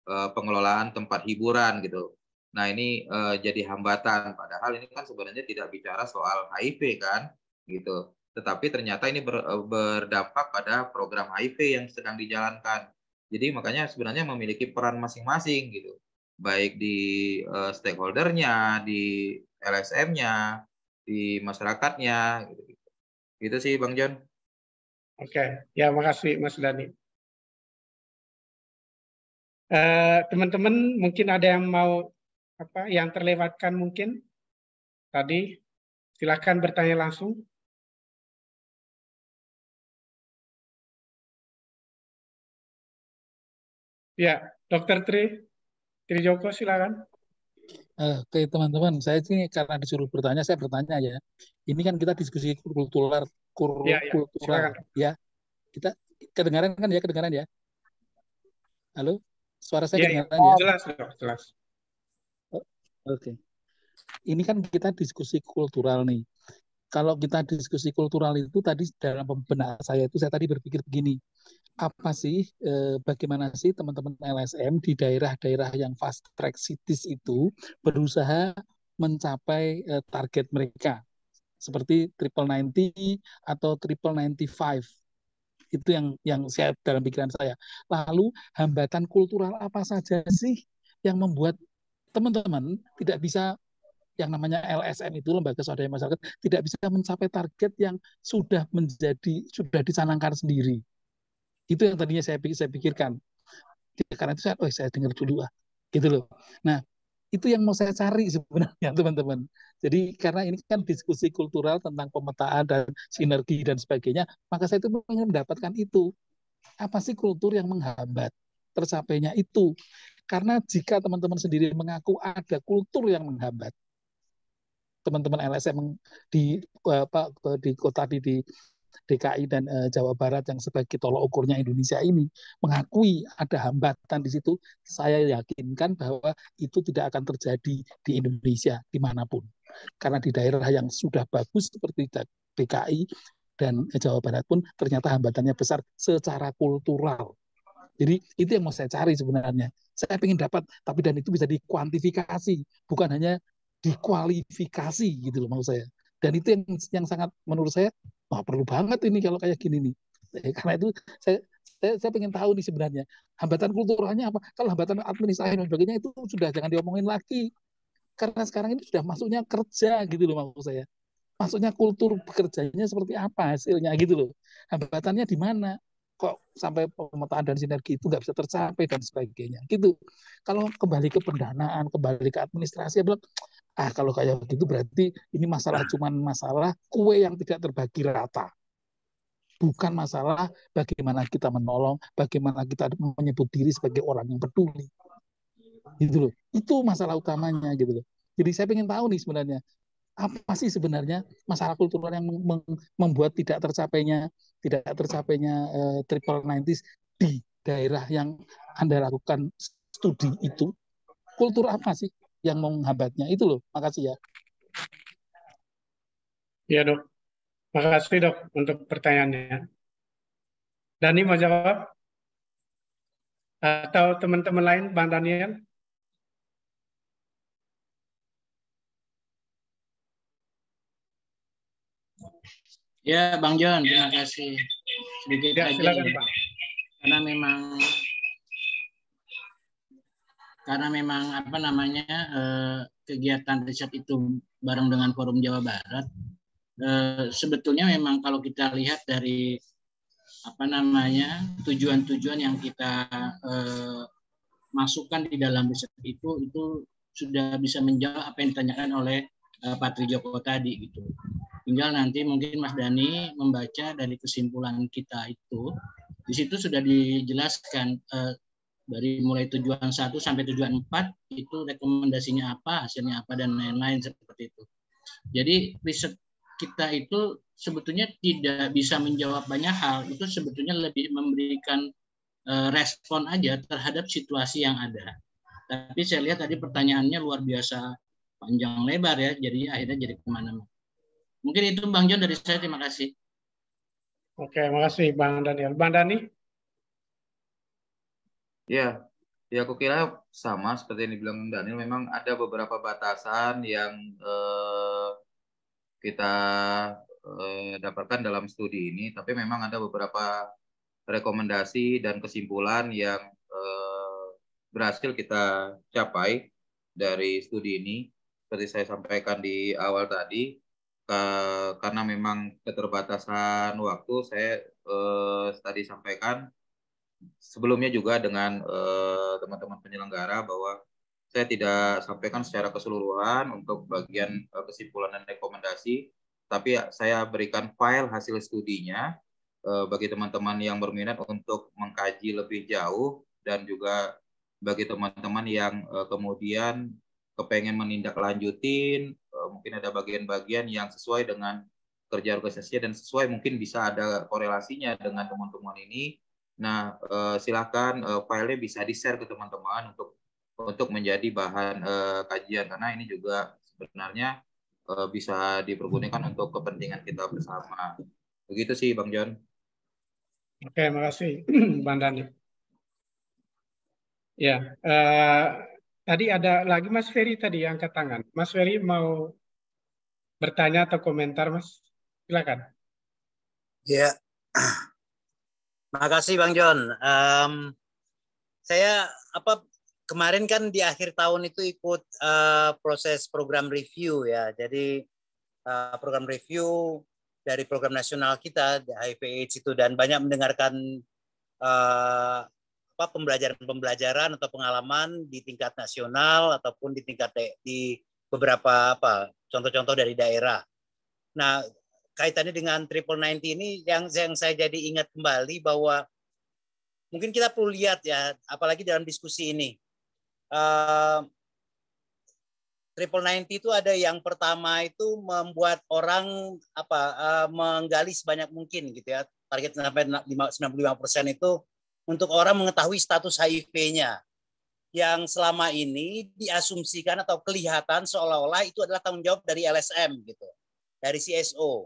pengelolaan tempat hiburan gitu. Nah ini jadi hambatan, padahal ini kan sebenarnya tidak bicara soal HIV kan, gitu. Tetapi ternyata ini berdampak pada program HIV yang sedang dijalankan. Jadi makanya sebenarnya memiliki peran masing-masing gitu, baik di stakeholdernya, di LSM-nya, di masyarakatnya, gitu. Gitu sih Bang John. Oke, ya makasih Mas Dani. Teman-teman mungkin ada yang mau yang terlewatkan mungkin tadi, silakan bertanya langsung. Ya, Dr. Tri Joko silakan. Oke teman-teman, saya sih karena disuruh bertanya, saya bertanya ya. Ini kan kita diskusi kultural, Ya, kultural silakan. ya. Kita kedengaran ya. Halo, suara saya Ya, kedengaran ya. jelas, jelas. Oke. Ini kan kita diskusi kultural nih. Kalau kita diskusi kultural itu tadi dalam benak saya itu saya tadi berpikir begini, apa sih, bagaimana sih teman-teman LSM di daerah-daerah yang fast track cities itu berusaha mencapai target mereka seperti triple 90 atau triple 95 itu yang saya dalam pikiran saya. Lalu hambatan kultural apa saja sih yang membuat teman-teman tidak bisa yang namanya LSM itu lembaga swadaya masyarakat tidak bisa mencapai target yang sudah dicanangkan sendiri. Itu yang tadinya saya pikirkan. Karena itu saya dengar dulu gitu loh. Nah, itu yang mau saya cari sebenarnya teman-teman. Jadi karena ini kan diskusi kultural tentang pemetaan dan sinergi dan sebagainya, maka saya itu ingin mendapatkan itu. Apa sih kultur yang menghambat tercapainya itu? Karena jika teman-teman sendiri mengaku ada kultur yang menghambat, teman-teman LSM di kota di DKI dan Jawa Barat yang sebagai tolok ukurnya Indonesia ini mengakui ada hambatan di situ, saya yakinkan bahwa itu tidak akan terjadi di Indonesia dimanapun. Karena di daerah yang sudah bagus seperti DKI dan Jawa Barat pun ternyata hambatannya besar secara kultural. Jadi itu yang mau saya cari sebenarnya. Saya ingin dapat, tapi dan itu bisa dikuantifikasi, bukan hanya dikualifikasi gitu loh maksud saya. Dan itu yang sangat menurut saya wah perlu banget ini kalau kayak gini nih. Karena itu saya pengen tahu nih sebenarnya hambatan kulturalnya apa. Kalau hambatan administrasi dan sebagainya itu sudah jangan diomongin lagi. Karena sekarang ini sudah masuknya kerja gitu loh maksud saya. Maksudnya kultur bekerjanya seperti apa hasilnya gitu loh. Hambatannya di mana? Kok sampai pemetaan dan sinergi itu nggak bisa tercapai dan sebagainya gitu. Kalau kembali ke pendanaan, kembali ke administrasi, bilang, kalau kayak gitu berarti ini cuman masalah kue yang tidak terbagi rata. Bukan masalah bagaimana kita menolong, bagaimana kita menyebut diri sebagai orang yang peduli. Gitu loh. Itu masalah utamanya gitu loh. Jadi saya ingin tahu nih sebenarnya apa sih sebenarnya masalah kultural yang membuat tidak tercapainya triple 90 di daerah yang Anda lakukan studi itu? Kultur apa sih yang menghambatnya itu loh. Makasih ya. Ya dok, makasih dok untuk pertanyaannya. Dani mau jawab? Atau teman-teman lain, Bang Daniel? Ya, Bang John, terima kasih. Sedikit Ya, aja silakan ya. Bang. Karena memang apa namanya kegiatan riset itu bareng dengan Forum Jawa Barat. Sebetulnya memang kalau kita lihat dari apa namanya tujuan-tujuan yang kita masukkan di dalam riset itu sudah bisa menjawab apa yang ditanyakan oleh Pak Trijoko tadi gitu. Tinggal nanti mungkin Mas Dhani membaca dari kesimpulan kita itu, di situ sudah dijelaskan dari mulai tujuan 1 sampai tujuan 4 itu rekomendasinya apa, hasilnya apa, dan lain-lain seperti itu. Jadi riset kita itu sebetulnya tidak bisa menjawab banyak hal, itu sebetulnya lebih memberikan respon aja terhadap situasi yang ada. Tapi saya lihat tadi pertanyaannya luar biasa panjang lebar ya, jadi akhirnya jadi kemana-mana. Mungkin itu Bang John dari saya, terima kasih. Oke, makasih Bang Daniel. Bang Dani? Ya, ya aku kira sama seperti yang dibilang Daniel. Memang ada beberapa batasan yang kita dapatkan dalam studi ini, tapi memang ada beberapa rekomendasi dan kesimpulan yang berhasil kita capai dari studi ini. Seperti saya sampaikan di awal tadi, karena memang keterbatasan waktu, saya tadi sampaikan sebelumnya juga dengan teman-teman penyelenggara bahwa saya tidak sampaikan secara keseluruhan untuk bagian kesimpulan dan rekomendasi, tapi saya berikan file hasil studinya bagi teman-teman yang berminat untuk mengkaji lebih jauh, dan juga bagi teman-teman yang kemudian kepengen menindaklanjutin, mungkin ada bagian-bagian yang sesuai dengan kerja organisasinya dan sesuai mungkin bisa ada korelasinya dengan teman-teman ini. Nah, silakan filenya bisa di-share ke teman-teman untuk menjadi bahan kajian, karena ini juga sebenarnya bisa dipergunakan untuk kepentingan kita bersama. Begitu sih Bang John. Oke, makasih Bang Dani. Ya, tadi ada lagi Mas Ferry tadi yang angkat tangan. Mas Ferry mau bertanya atau komentar, Mas? Silakan. Ya, makasih Bang John. Saya kemarin kan di akhir tahun itu ikut proses program review ya. Jadi program review dari program nasional kita di HIV/AIDS itu, dan banyak mendengarkan pembelajaran atau pengalaman di tingkat nasional ataupun di tingkat di beberapa contoh-contoh dari daerah. Nah, kaitannya dengan Triple 90 ini yang saya jadi ingat kembali bahwa mungkin kita perlu lihat ya, apalagi dalam diskusi ini. Triple 90 itu ada yang pertama itu membuat orang menggali sebanyak mungkin gitu ya. Target sampai 95% itu untuk orang mengetahui status HIV-nya. Yang selama ini diasumsikan atau kelihatan seolah-olah itu adalah tanggung jawab dari LSM gitu. Dari CSO.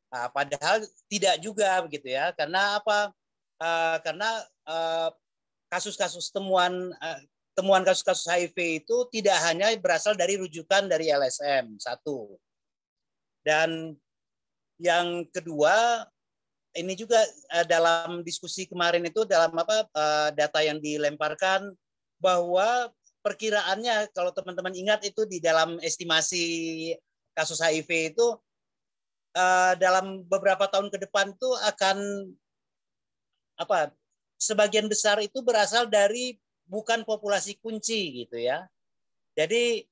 Nah, padahal tidak juga begitu ya. Karena apa? Karena kasus-kasus temuan kasus-kasus HIV itu tidak hanya berasal dari rujukan dari LSM, satu. Dan yang kedua, ini juga dalam diskusi kemarin itu dalam data yang dilemparkan bahwa perkiraannya kalau teman-teman ingat itu di dalam estimasi kasus HIV itu dalam beberapa tahun ke depan itu akan sebagian besar itu berasal dari bukan populasi kunci gitu ya. Jadi,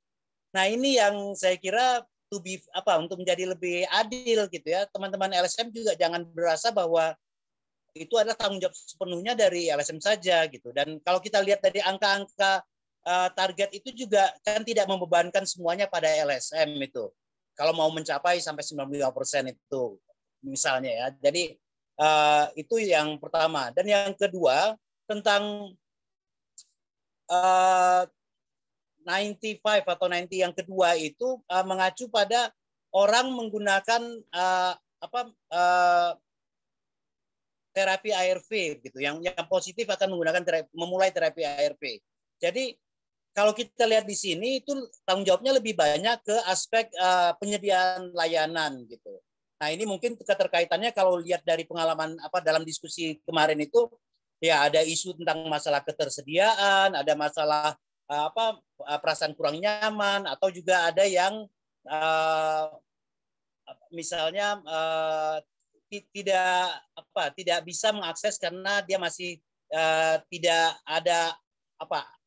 nah ini yang saya kira untuk menjadi lebih adil gitu ya, teman-teman LSM juga jangan berasa bahwa itu adalah tanggung jawab sepenuhnya dari LSM saja gitu. Dan kalau kita lihat dari angka-angka target itu juga kan tidak membebankan semuanya pada LSM itu. Kalau mau mencapai sampai 95% itu misalnya ya. Jadi itu yang pertama. Dan yang kedua tentang 95 atau 90 yang kedua itu mengacu pada orang menggunakan terapi ARV gitu. Yang positif akan memulai terapi ARV. Jadi kalau kita lihat di sini itu tanggung jawabnya lebih banyak ke aspek penyediaan layanan gitu. Nah, ini mungkin keterkaitannya kalau lihat dari pengalaman dalam diskusi kemarin itu, ya ada isu tentang masalah ketersediaan, ada masalah perasaan kurang nyaman, atau juga ada yang misalnya tidak bisa mengakses karena dia masih tidak ada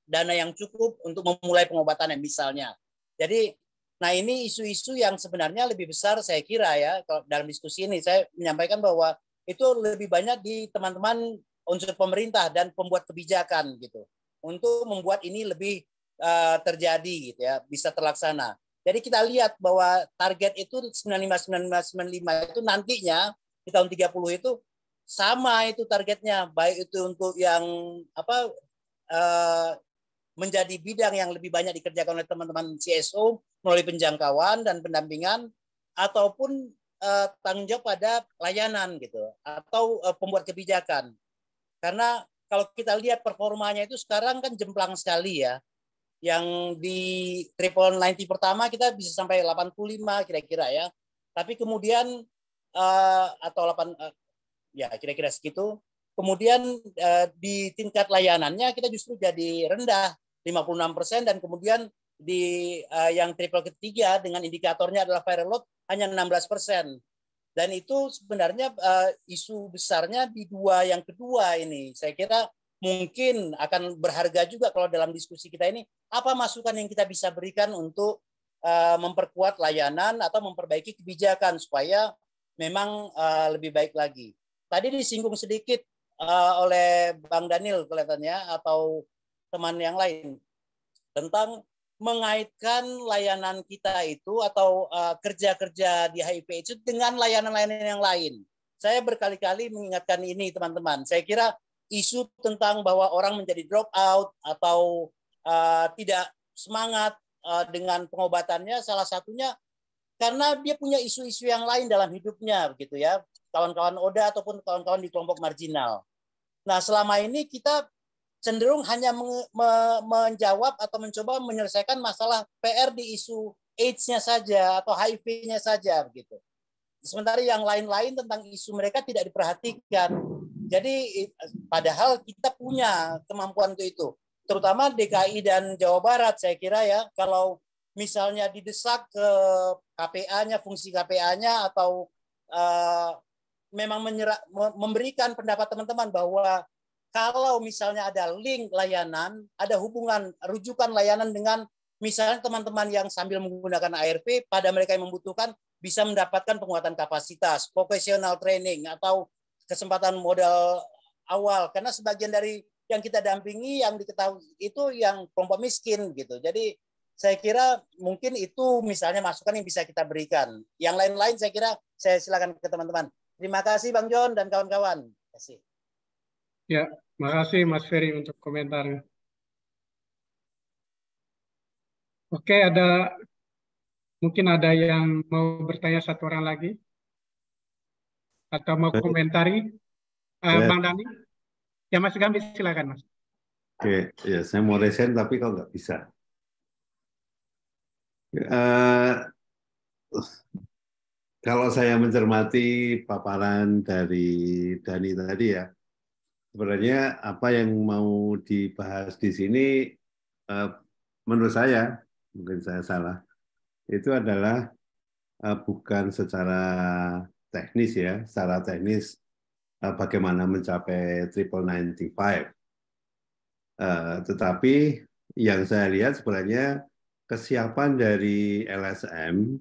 dana yang cukup untuk memulai pengobatannya misalnya. Jadi, nah ini isu-isu yang sebenarnya lebih besar saya kira ya, kalau dalam diskusi ini saya menyampaikan bahwa itu lebih banyak di teman-teman unsur pemerintah dan pembuat kebijakan gitu, untuk membuat ini lebih terjadi gitu ya, bisa terlaksana. Jadi kita lihat bahwa target itu 95 itu nantinya di tahun 30 itu sama itu targetnya, baik itu untuk yang menjadi bidang yang lebih banyak dikerjakan oleh teman-teman CSO melalui penjangkauan dan pendampingan, ataupun tanggung jawab pada layanan gitu, atau pembuat kebijakan. Karena kalau kita lihat performanya itu sekarang kan jemplang sekali ya. Yang di triple 90 pertama kita bisa sampai 85 kira-kira ya. Tapi kemudian atau 8 ya kira-kira segitu. Kemudian di tingkat layanannya kita justru jadi rendah 56%, dan kemudian di yang triple ketiga dengan indikatornya adalah viral load hanya 16%. Dan itu sebenarnya isu besarnya di yang kedua ini. Saya kira mungkin akan berharga juga kalau dalam diskusi kita ini, apa masukan yang kita bisa berikan untuk memperkuat layanan atau memperbaiki kebijakan supaya memang lebih baik lagi. Tadi disinggung sedikit oleh Bang Daniel kelihatannya, atau teman yang lain, tentang mengaitkan layanan kita itu atau kerja-kerja di HIV itu dengan layanan-layanan yang lain. Saya berkali-kali mengingatkan ini teman-teman. Saya kira isu tentang bahwa orang menjadi drop out atau tidak semangat dengan pengobatannya, salah satunya karena dia punya isu-isu yang lain dalam hidupnya, begitu ya. Kawan-kawan ODA ataupun kawan-kawan di kelompok marginal. Nah, selama ini kita cenderung hanya menjawab atau mencoba menyelesaikan masalah PR di isu AIDS-nya saja atau HIV-nya saja, begitu. Sementara yang lain-lain tentang isu mereka tidak diperhatikan. Jadi padahal kita punya kemampuan untuk itu. Terutama DKI dan Jawa Barat saya kira ya, kalau misalnya didesak ke KPA-nya, fungsi KPA-nya, atau memang memberikan pendapat teman-teman bahwa kalau misalnya ada link layanan, ada hubungan rujukan layanan dengan misalnya teman-teman yang sambil menggunakan ARP, pada mereka yang membutuhkan bisa mendapatkan penguatan kapasitas, vocational training, atau kesempatan modal awal. Karena sebagian dari yang kita dampingi yang diketahui itu yang kelompok miskin gitu. Jadi saya kira mungkin itu misalnya masukan yang bisa kita berikan. Yang lain-lain saya kira saya silakan ke teman-teman. Terima kasih Bang John dan kawan-kawan. Terima kasih. Ya, makasih Mas Ferry untuk komentarnya. Oke, mungkin ada yang mau bertanya satu orang lagi? Atau mau komentari? Bang Dani? Ya Mas Gambi, silakan Mas. Oke, ya saya mau resen tapi kok nggak bisa. Kalau saya mencermati paparan dari Dani tadi ya, sebenarnya apa yang mau dibahas di sini, menurut saya, mungkin saya salah, itu adalah bukan secara teknis ya, secara teknis bagaimana mencapai triple 95. Tetapi yang saya lihat sebenarnya kesiapan dari LSM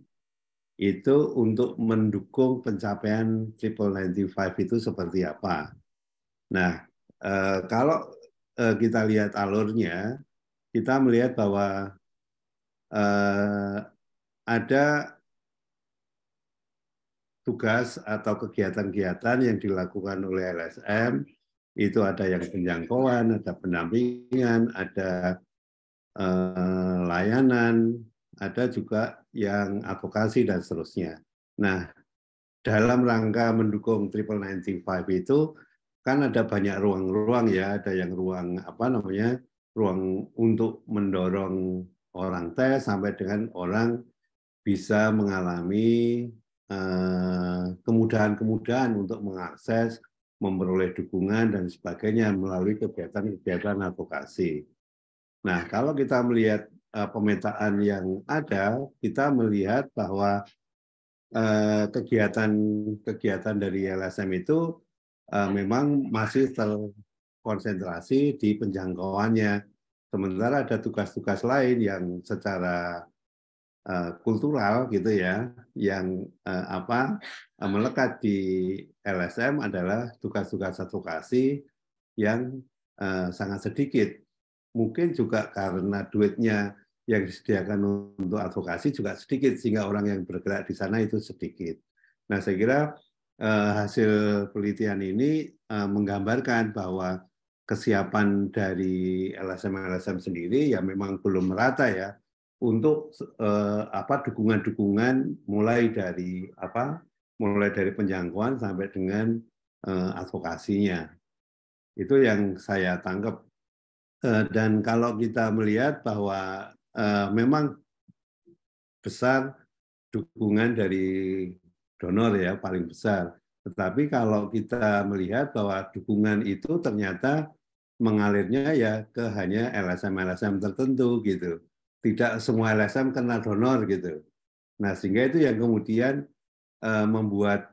itu untuk mendukung pencapaian triple 95 itu seperti apa. Nah, kalau kita lihat alurnya, kita melihat bahwa ada tugas atau kegiatan-kegiatan yang dilakukan oleh LSM, itu ada yang penjangkauan, ada pendampingan, ada layanan, ada juga yang advokasi dan seterusnya. Nah, dalam rangka mendukung triple 95 itu kan ada banyak ruang-ruang ya, ada yang ruang ruang untuk mendorong orang tes sampai dengan orang bisa mengalami kemudahan-kemudahan untuk mengakses, memperoleh dukungan dan sebagainya melalui kegiatan-kegiatan advokasi. Nah, kalau kita melihat pemetaan yang ada, kita melihat bahwa kegiatan dari LSM itu memang masih terkonsentrasi di penjangkauannya. Sementara ada tugas-tugas lain yang secara kultural gitu ya, yang melekat di LSM adalah tugas-tugas advokasi yang sangat sedikit. Mungkin juga karena duitnya yang disediakan untuk advokasi juga sedikit, sehingga orang yang bergerak di sana itu sedikit. Nah, saya kira hasil penelitian ini menggambarkan bahwa kesiapan dari LSM sendiri ya memang belum merata ya, untuk dukungan-dukungan mulai dari penjangkauan sampai dengan advokasinya. Itu yang saya tangkap. Dan kalau kita melihat bahwa memang besar dukungan dari donor ya, paling besar. Tetapi kalau kita melihat bahwa dukungan itu ternyata mengalirnya ya ke hanya LSM tertentu gitu. Tidak semua LSM kena donor gitu. Nah, sehingga itu yang kemudian membuat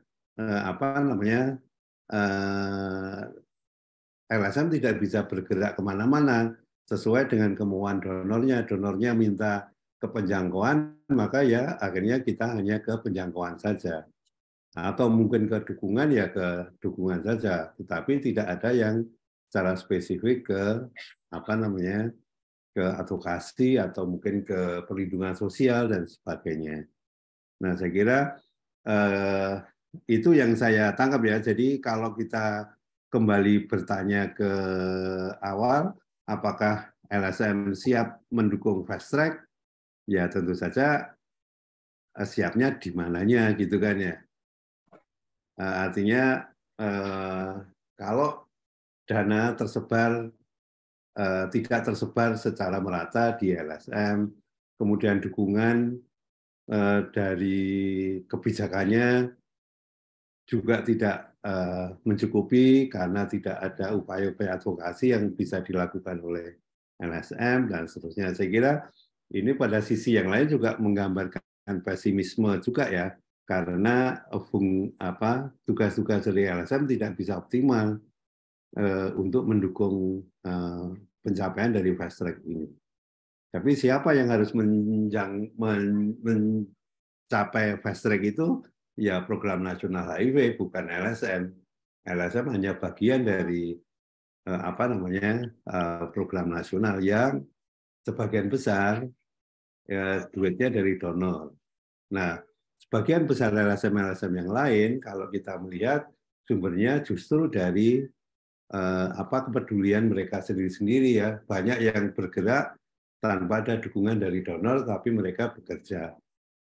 LSM tidak bisa bergerak kemana-mana sesuai dengan kemauan donornya. Donornya minta ke penjangkauan, maka ya akhirnya kita hanya ke penjangkauan saja. Atau mungkin ke dukungan ya ke dukungan saja, tetapi tidak ada yang secara spesifik ke ke advokasi atau mungkin ke perlindungan sosial dan sebagainya. Nah, saya kira itu yang saya tangkap ya. Jadi kalau kita kembali bertanya ke awal, apakah LSM siap mendukung fast track? Ya tentu saja siapnya di mananya gitu kan ya. Artinya kalau dana tersebar tidak tersebar secara merata di LSM, kemudian dukungan dari kebijakannya juga tidak mencukupi karena tidak ada upaya-upaya advokasi yang bisa dilakukan oleh LSM dan seterusnya. Saya kira ini pada sisi yang lain juga menggambarkan pesimisme juga ya, karena tugas-tugas dari LSM tidak bisa optimal untuk mendukung pencapaian dari fast track ini. Tapi siapa yang harus mencapai fast track itu? Ya program nasional HIV, bukan LSM. LSM hanya bagian dari program nasional yang sebagian besar duitnya dari donor. Nah, sebagian besar LSM yang lain kalau kita melihat sumbernya justru dari kepedulian mereka sendiri-sendiri ya. Banyak yang bergerak tanpa ada dukungan dari donor, tapi mereka bekerja.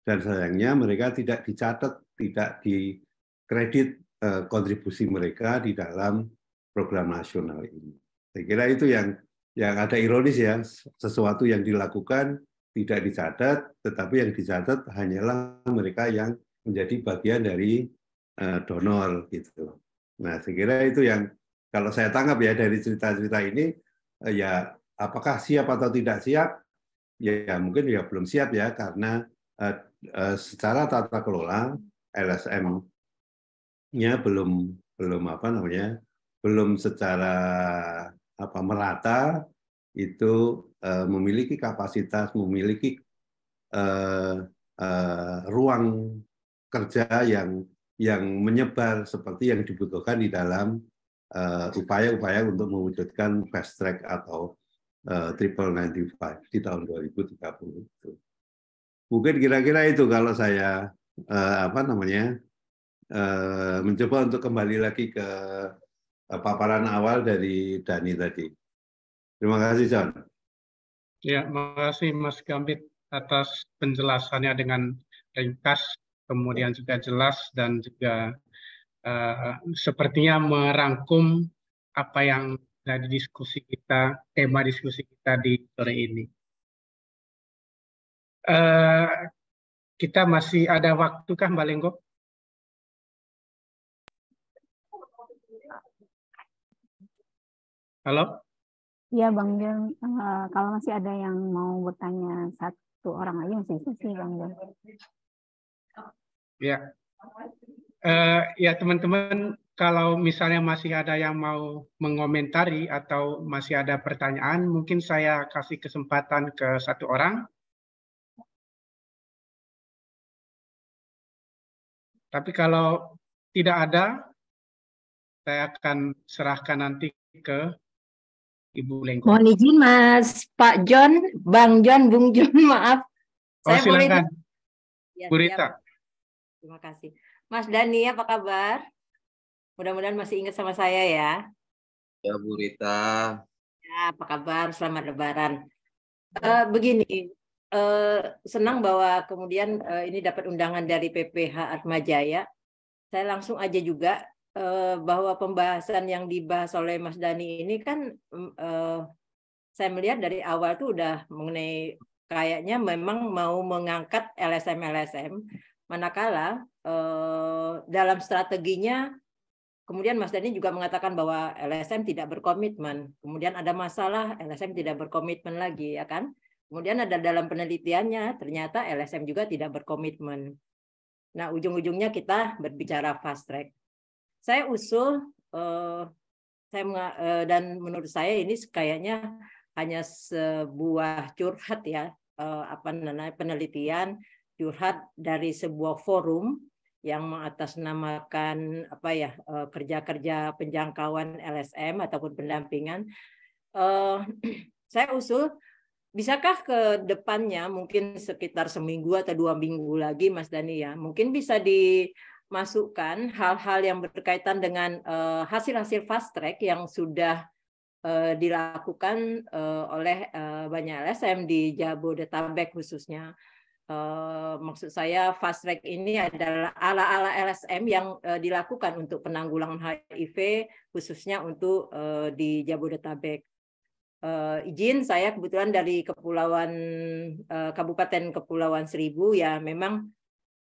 Dan sayangnya mereka tidak dicatat, tidak dikredit kontribusi mereka di dalam program nasional ini. Saya kira itu yang ada ironis ya, sesuatu yang dilakukan tidak dicatat, tetapi yang dicatat hanyalah mereka yang menjadi bagian dari donor gitu. Nah, saya kira itu yang kalau saya tangkap ya dari cerita-cerita ini, ya apakah siap atau tidak siap? Ya mungkin ya belum siap ya, karena secara tata kelola LSM-nya belum secara merata itu memiliki kapasitas, memiliki ruang kerja yang menyebar seperti yang dibutuhkan di dalam upaya-upaya untuk mewujudkan fast track atau Triple 95 di tahun 2030 itu. Mungkin kira-kira itu kalau saya mencoba untuk kembali lagi ke paparan awal dari Dani tadi. Terima kasih, John. Ya, terima kasih Mas Gambit atas penjelasannya dengan ringkas, kemudian juga jelas dan juga sepertinya merangkum apa yang dari diskusi kita, tema diskusi kita di sore ini. Kita masih ada waktu kah, Mbak Lenggo? Halo? Iya Bang Jon, kalau masih ada yang mau bertanya satu orang aja masih sih Bang Jon. Ya. Ya teman-teman, kalau misalnya masih ada yang mau mengomentari atau masih ada pertanyaan, mungkin saya kasih kesempatan ke satu orang. Tapi kalau tidak ada, saya akan serahkan nanti ke Ibu Lengko. Mohon izin Mas Pak John, Bang John, Bung John, maaf. Oh, Saya boleh silakan. Ya, Bu Rita. Terima kasih. Mas Dani, apa kabar? Mudah-mudahan masih ingat sama saya ya. Ya Bu Rita. Ya, apa kabar? Selamat Lebaran. Begini, senang bahwa kemudian ini dapat undangan dari PPH Atmajaya. Saya langsung aja juga bahwa pembahasan yang dibahas oleh Mas Dani ini kan saya melihat dari awal tuh udah mengenai kayaknya memang mau mengangkat LSM, manakala dalam strateginya kemudian Mas Dani juga mengatakan bahwa LSM tidak berkomitmen. Kemudian ada masalah LSM tidak berkomitmen lagi, ya kan? Kemudian ada dalam penelitiannya ternyata LSM juga tidak berkomitmen. Nah, ujung-ujungnya kita berbicara fast track. Saya usul dan menurut saya ini kayaknya hanya sebuah curhat ya, penelitian curhat dari sebuah forum yang mengatasnamakan kerja-kerja penjangkauan LSM ataupun pendampingan. Saya usul, bisakah ke depannya mungkin sekitar seminggu atau 2 minggu lagi Mas Dani ya, mungkin bisa dimasukkan hal-hal yang berkaitan dengan hasil-hasil fast track yang sudah dilakukan oleh banyak LSM di Jabodetabek khususnya. Maksud saya fast track ini adalah ala-ala LSM yang dilakukan untuk penanggulangan HIV khususnya untuk di Jabodetabek. Izin saya kebetulan dari Kabupaten Kepulauan Seribu ya, memang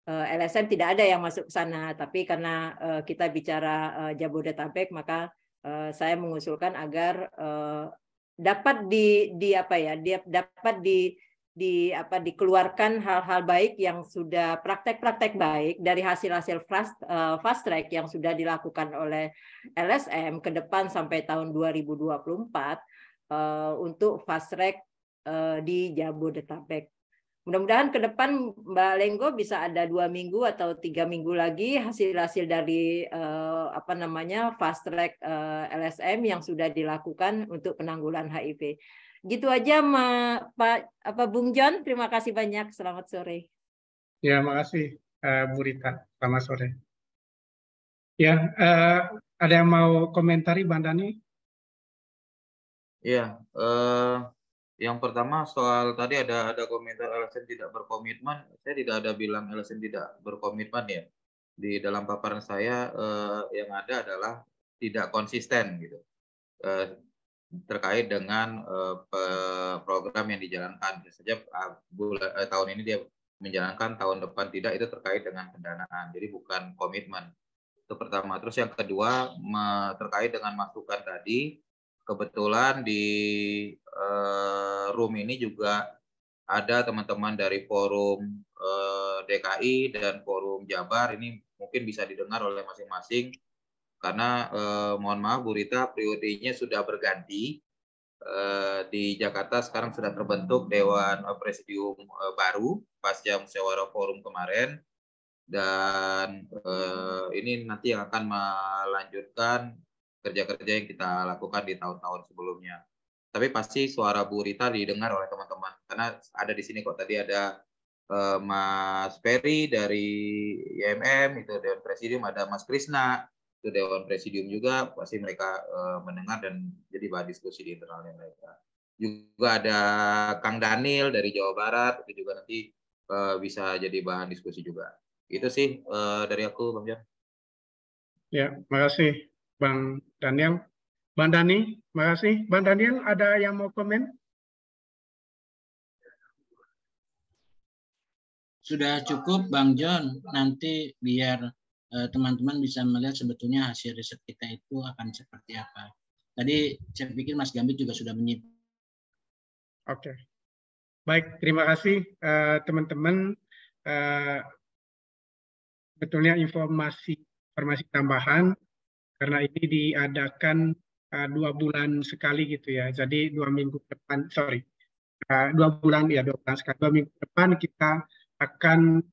LSM tidak ada yang masuk ke sana, tapi karena kita bicara Jabodetabek maka saya mengusulkan agar dapat dikeluarkan hal-hal baik yang sudah praktek-praktek baik dari hasil-hasil fast track yang sudah dilakukan oleh LSM ke depan sampai tahun 2024 untuk fast track di Jabodetabek. Mudah-mudahan ke depan Mbak Lenggo bisa ada 2 minggu atau 3 minggu lagi hasil-hasil dari fast track LSM yang sudah dilakukan untuk penanggulangan HIV. Gitu aja Bung John, terima kasih banyak. Selamat sore. Ya, makasih Bu Rita. Selamat sore. Ya, ada yang mau komentari Bang Dani? Iya, yang pertama soal tadi ada komentar LSM tidak berkomitmen. Saya tidak ada bilang LSM tidak berkomitmen ya. Di dalam paparan saya yang ada adalah tidak konsisten gitu terkait dengan program yang dijalankan. Saja tahun ini dia menjalankan, tahun depan tidak, itu terkait dengan pendanaan. Jadi bukan komitmen. Itu pertama. Terus yang kedua terkait dengan masukan tadi. Kebetulan di room ini juga ada teman-teman dari forum DKI dan forum Jabar. Ini mungkin bisa didengar oleh masing-masing karena mohon maaf Bu Rita, periodenya sudah berganti. Di Jakarta sekarang sudah terbentuk Dewan Presidium baru pasca musyawarah forum kemarin, dan ini nanti yang akan melanjutkan kerja-kerja yang kita lakukan di tahun-tahun sebelumnya. Tapi pasti suara Bu Rita didengar oleh teman-teman, karena ada di sini kok, tadi ada Mas Ferry dari IMM, itu Dewan Presidium, ada Mas Krisna, itu Dewan Presidium juga, pasti mereka mendengar dan jadi bahan diskusi di internalnya mereka. Juga ada Kang Daniel dari Jawa Barat, itu juga nanti bisa jadi bahan diskusi juga. Itu sih dari aku, Bang Jan. Ya, makasih Bang Daniel. Bang Dani, makasih. Bang Daniel, ada yang mau komen? Sudah cukup Bang John, nanti biar teman-teman bisa melihat sebetulnya hasil riset kita itu akan seperti apa. tadi saya pikir Mas Gambit juga sudah menyiapkan. Oke. Baik, terima kasih teman-teman. Betulnya informasi tambahan karena ini diadakan 2 bulan sekali gitu ya. Jadi 2 minggu depan, 2 bulan ya, 2 bulan sekali. 2 minggu depan kita akan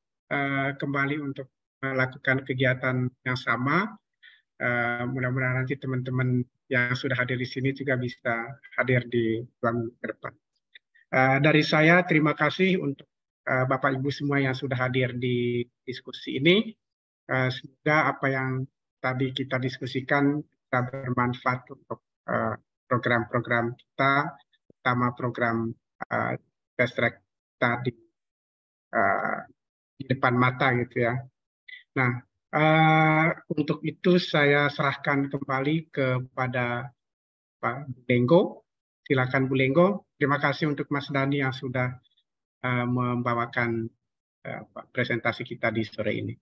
kembali untuk melakukan kegiatan yang sama. Mudah-mudahan nanti teman-teman yang sudah hadir di sini juga bisa hadir di 2 minggu ke depan. Dari saya terima kasih untuk Bapak Ibu semua yang sudah hadir di diskusi ini. Semoga apa yang tadi kita diskusikan bisa bermanfaat untuk program-program kita, terutama program fast track tadi di depan mata gitu ya. Nah, untuk itu saya serahkan kembali kepada Pak Lenggo. Silakan Bu Lenggo. Terima kasih untuk Mas Dhani yang sudah membawakan presentasi kita di sore ini.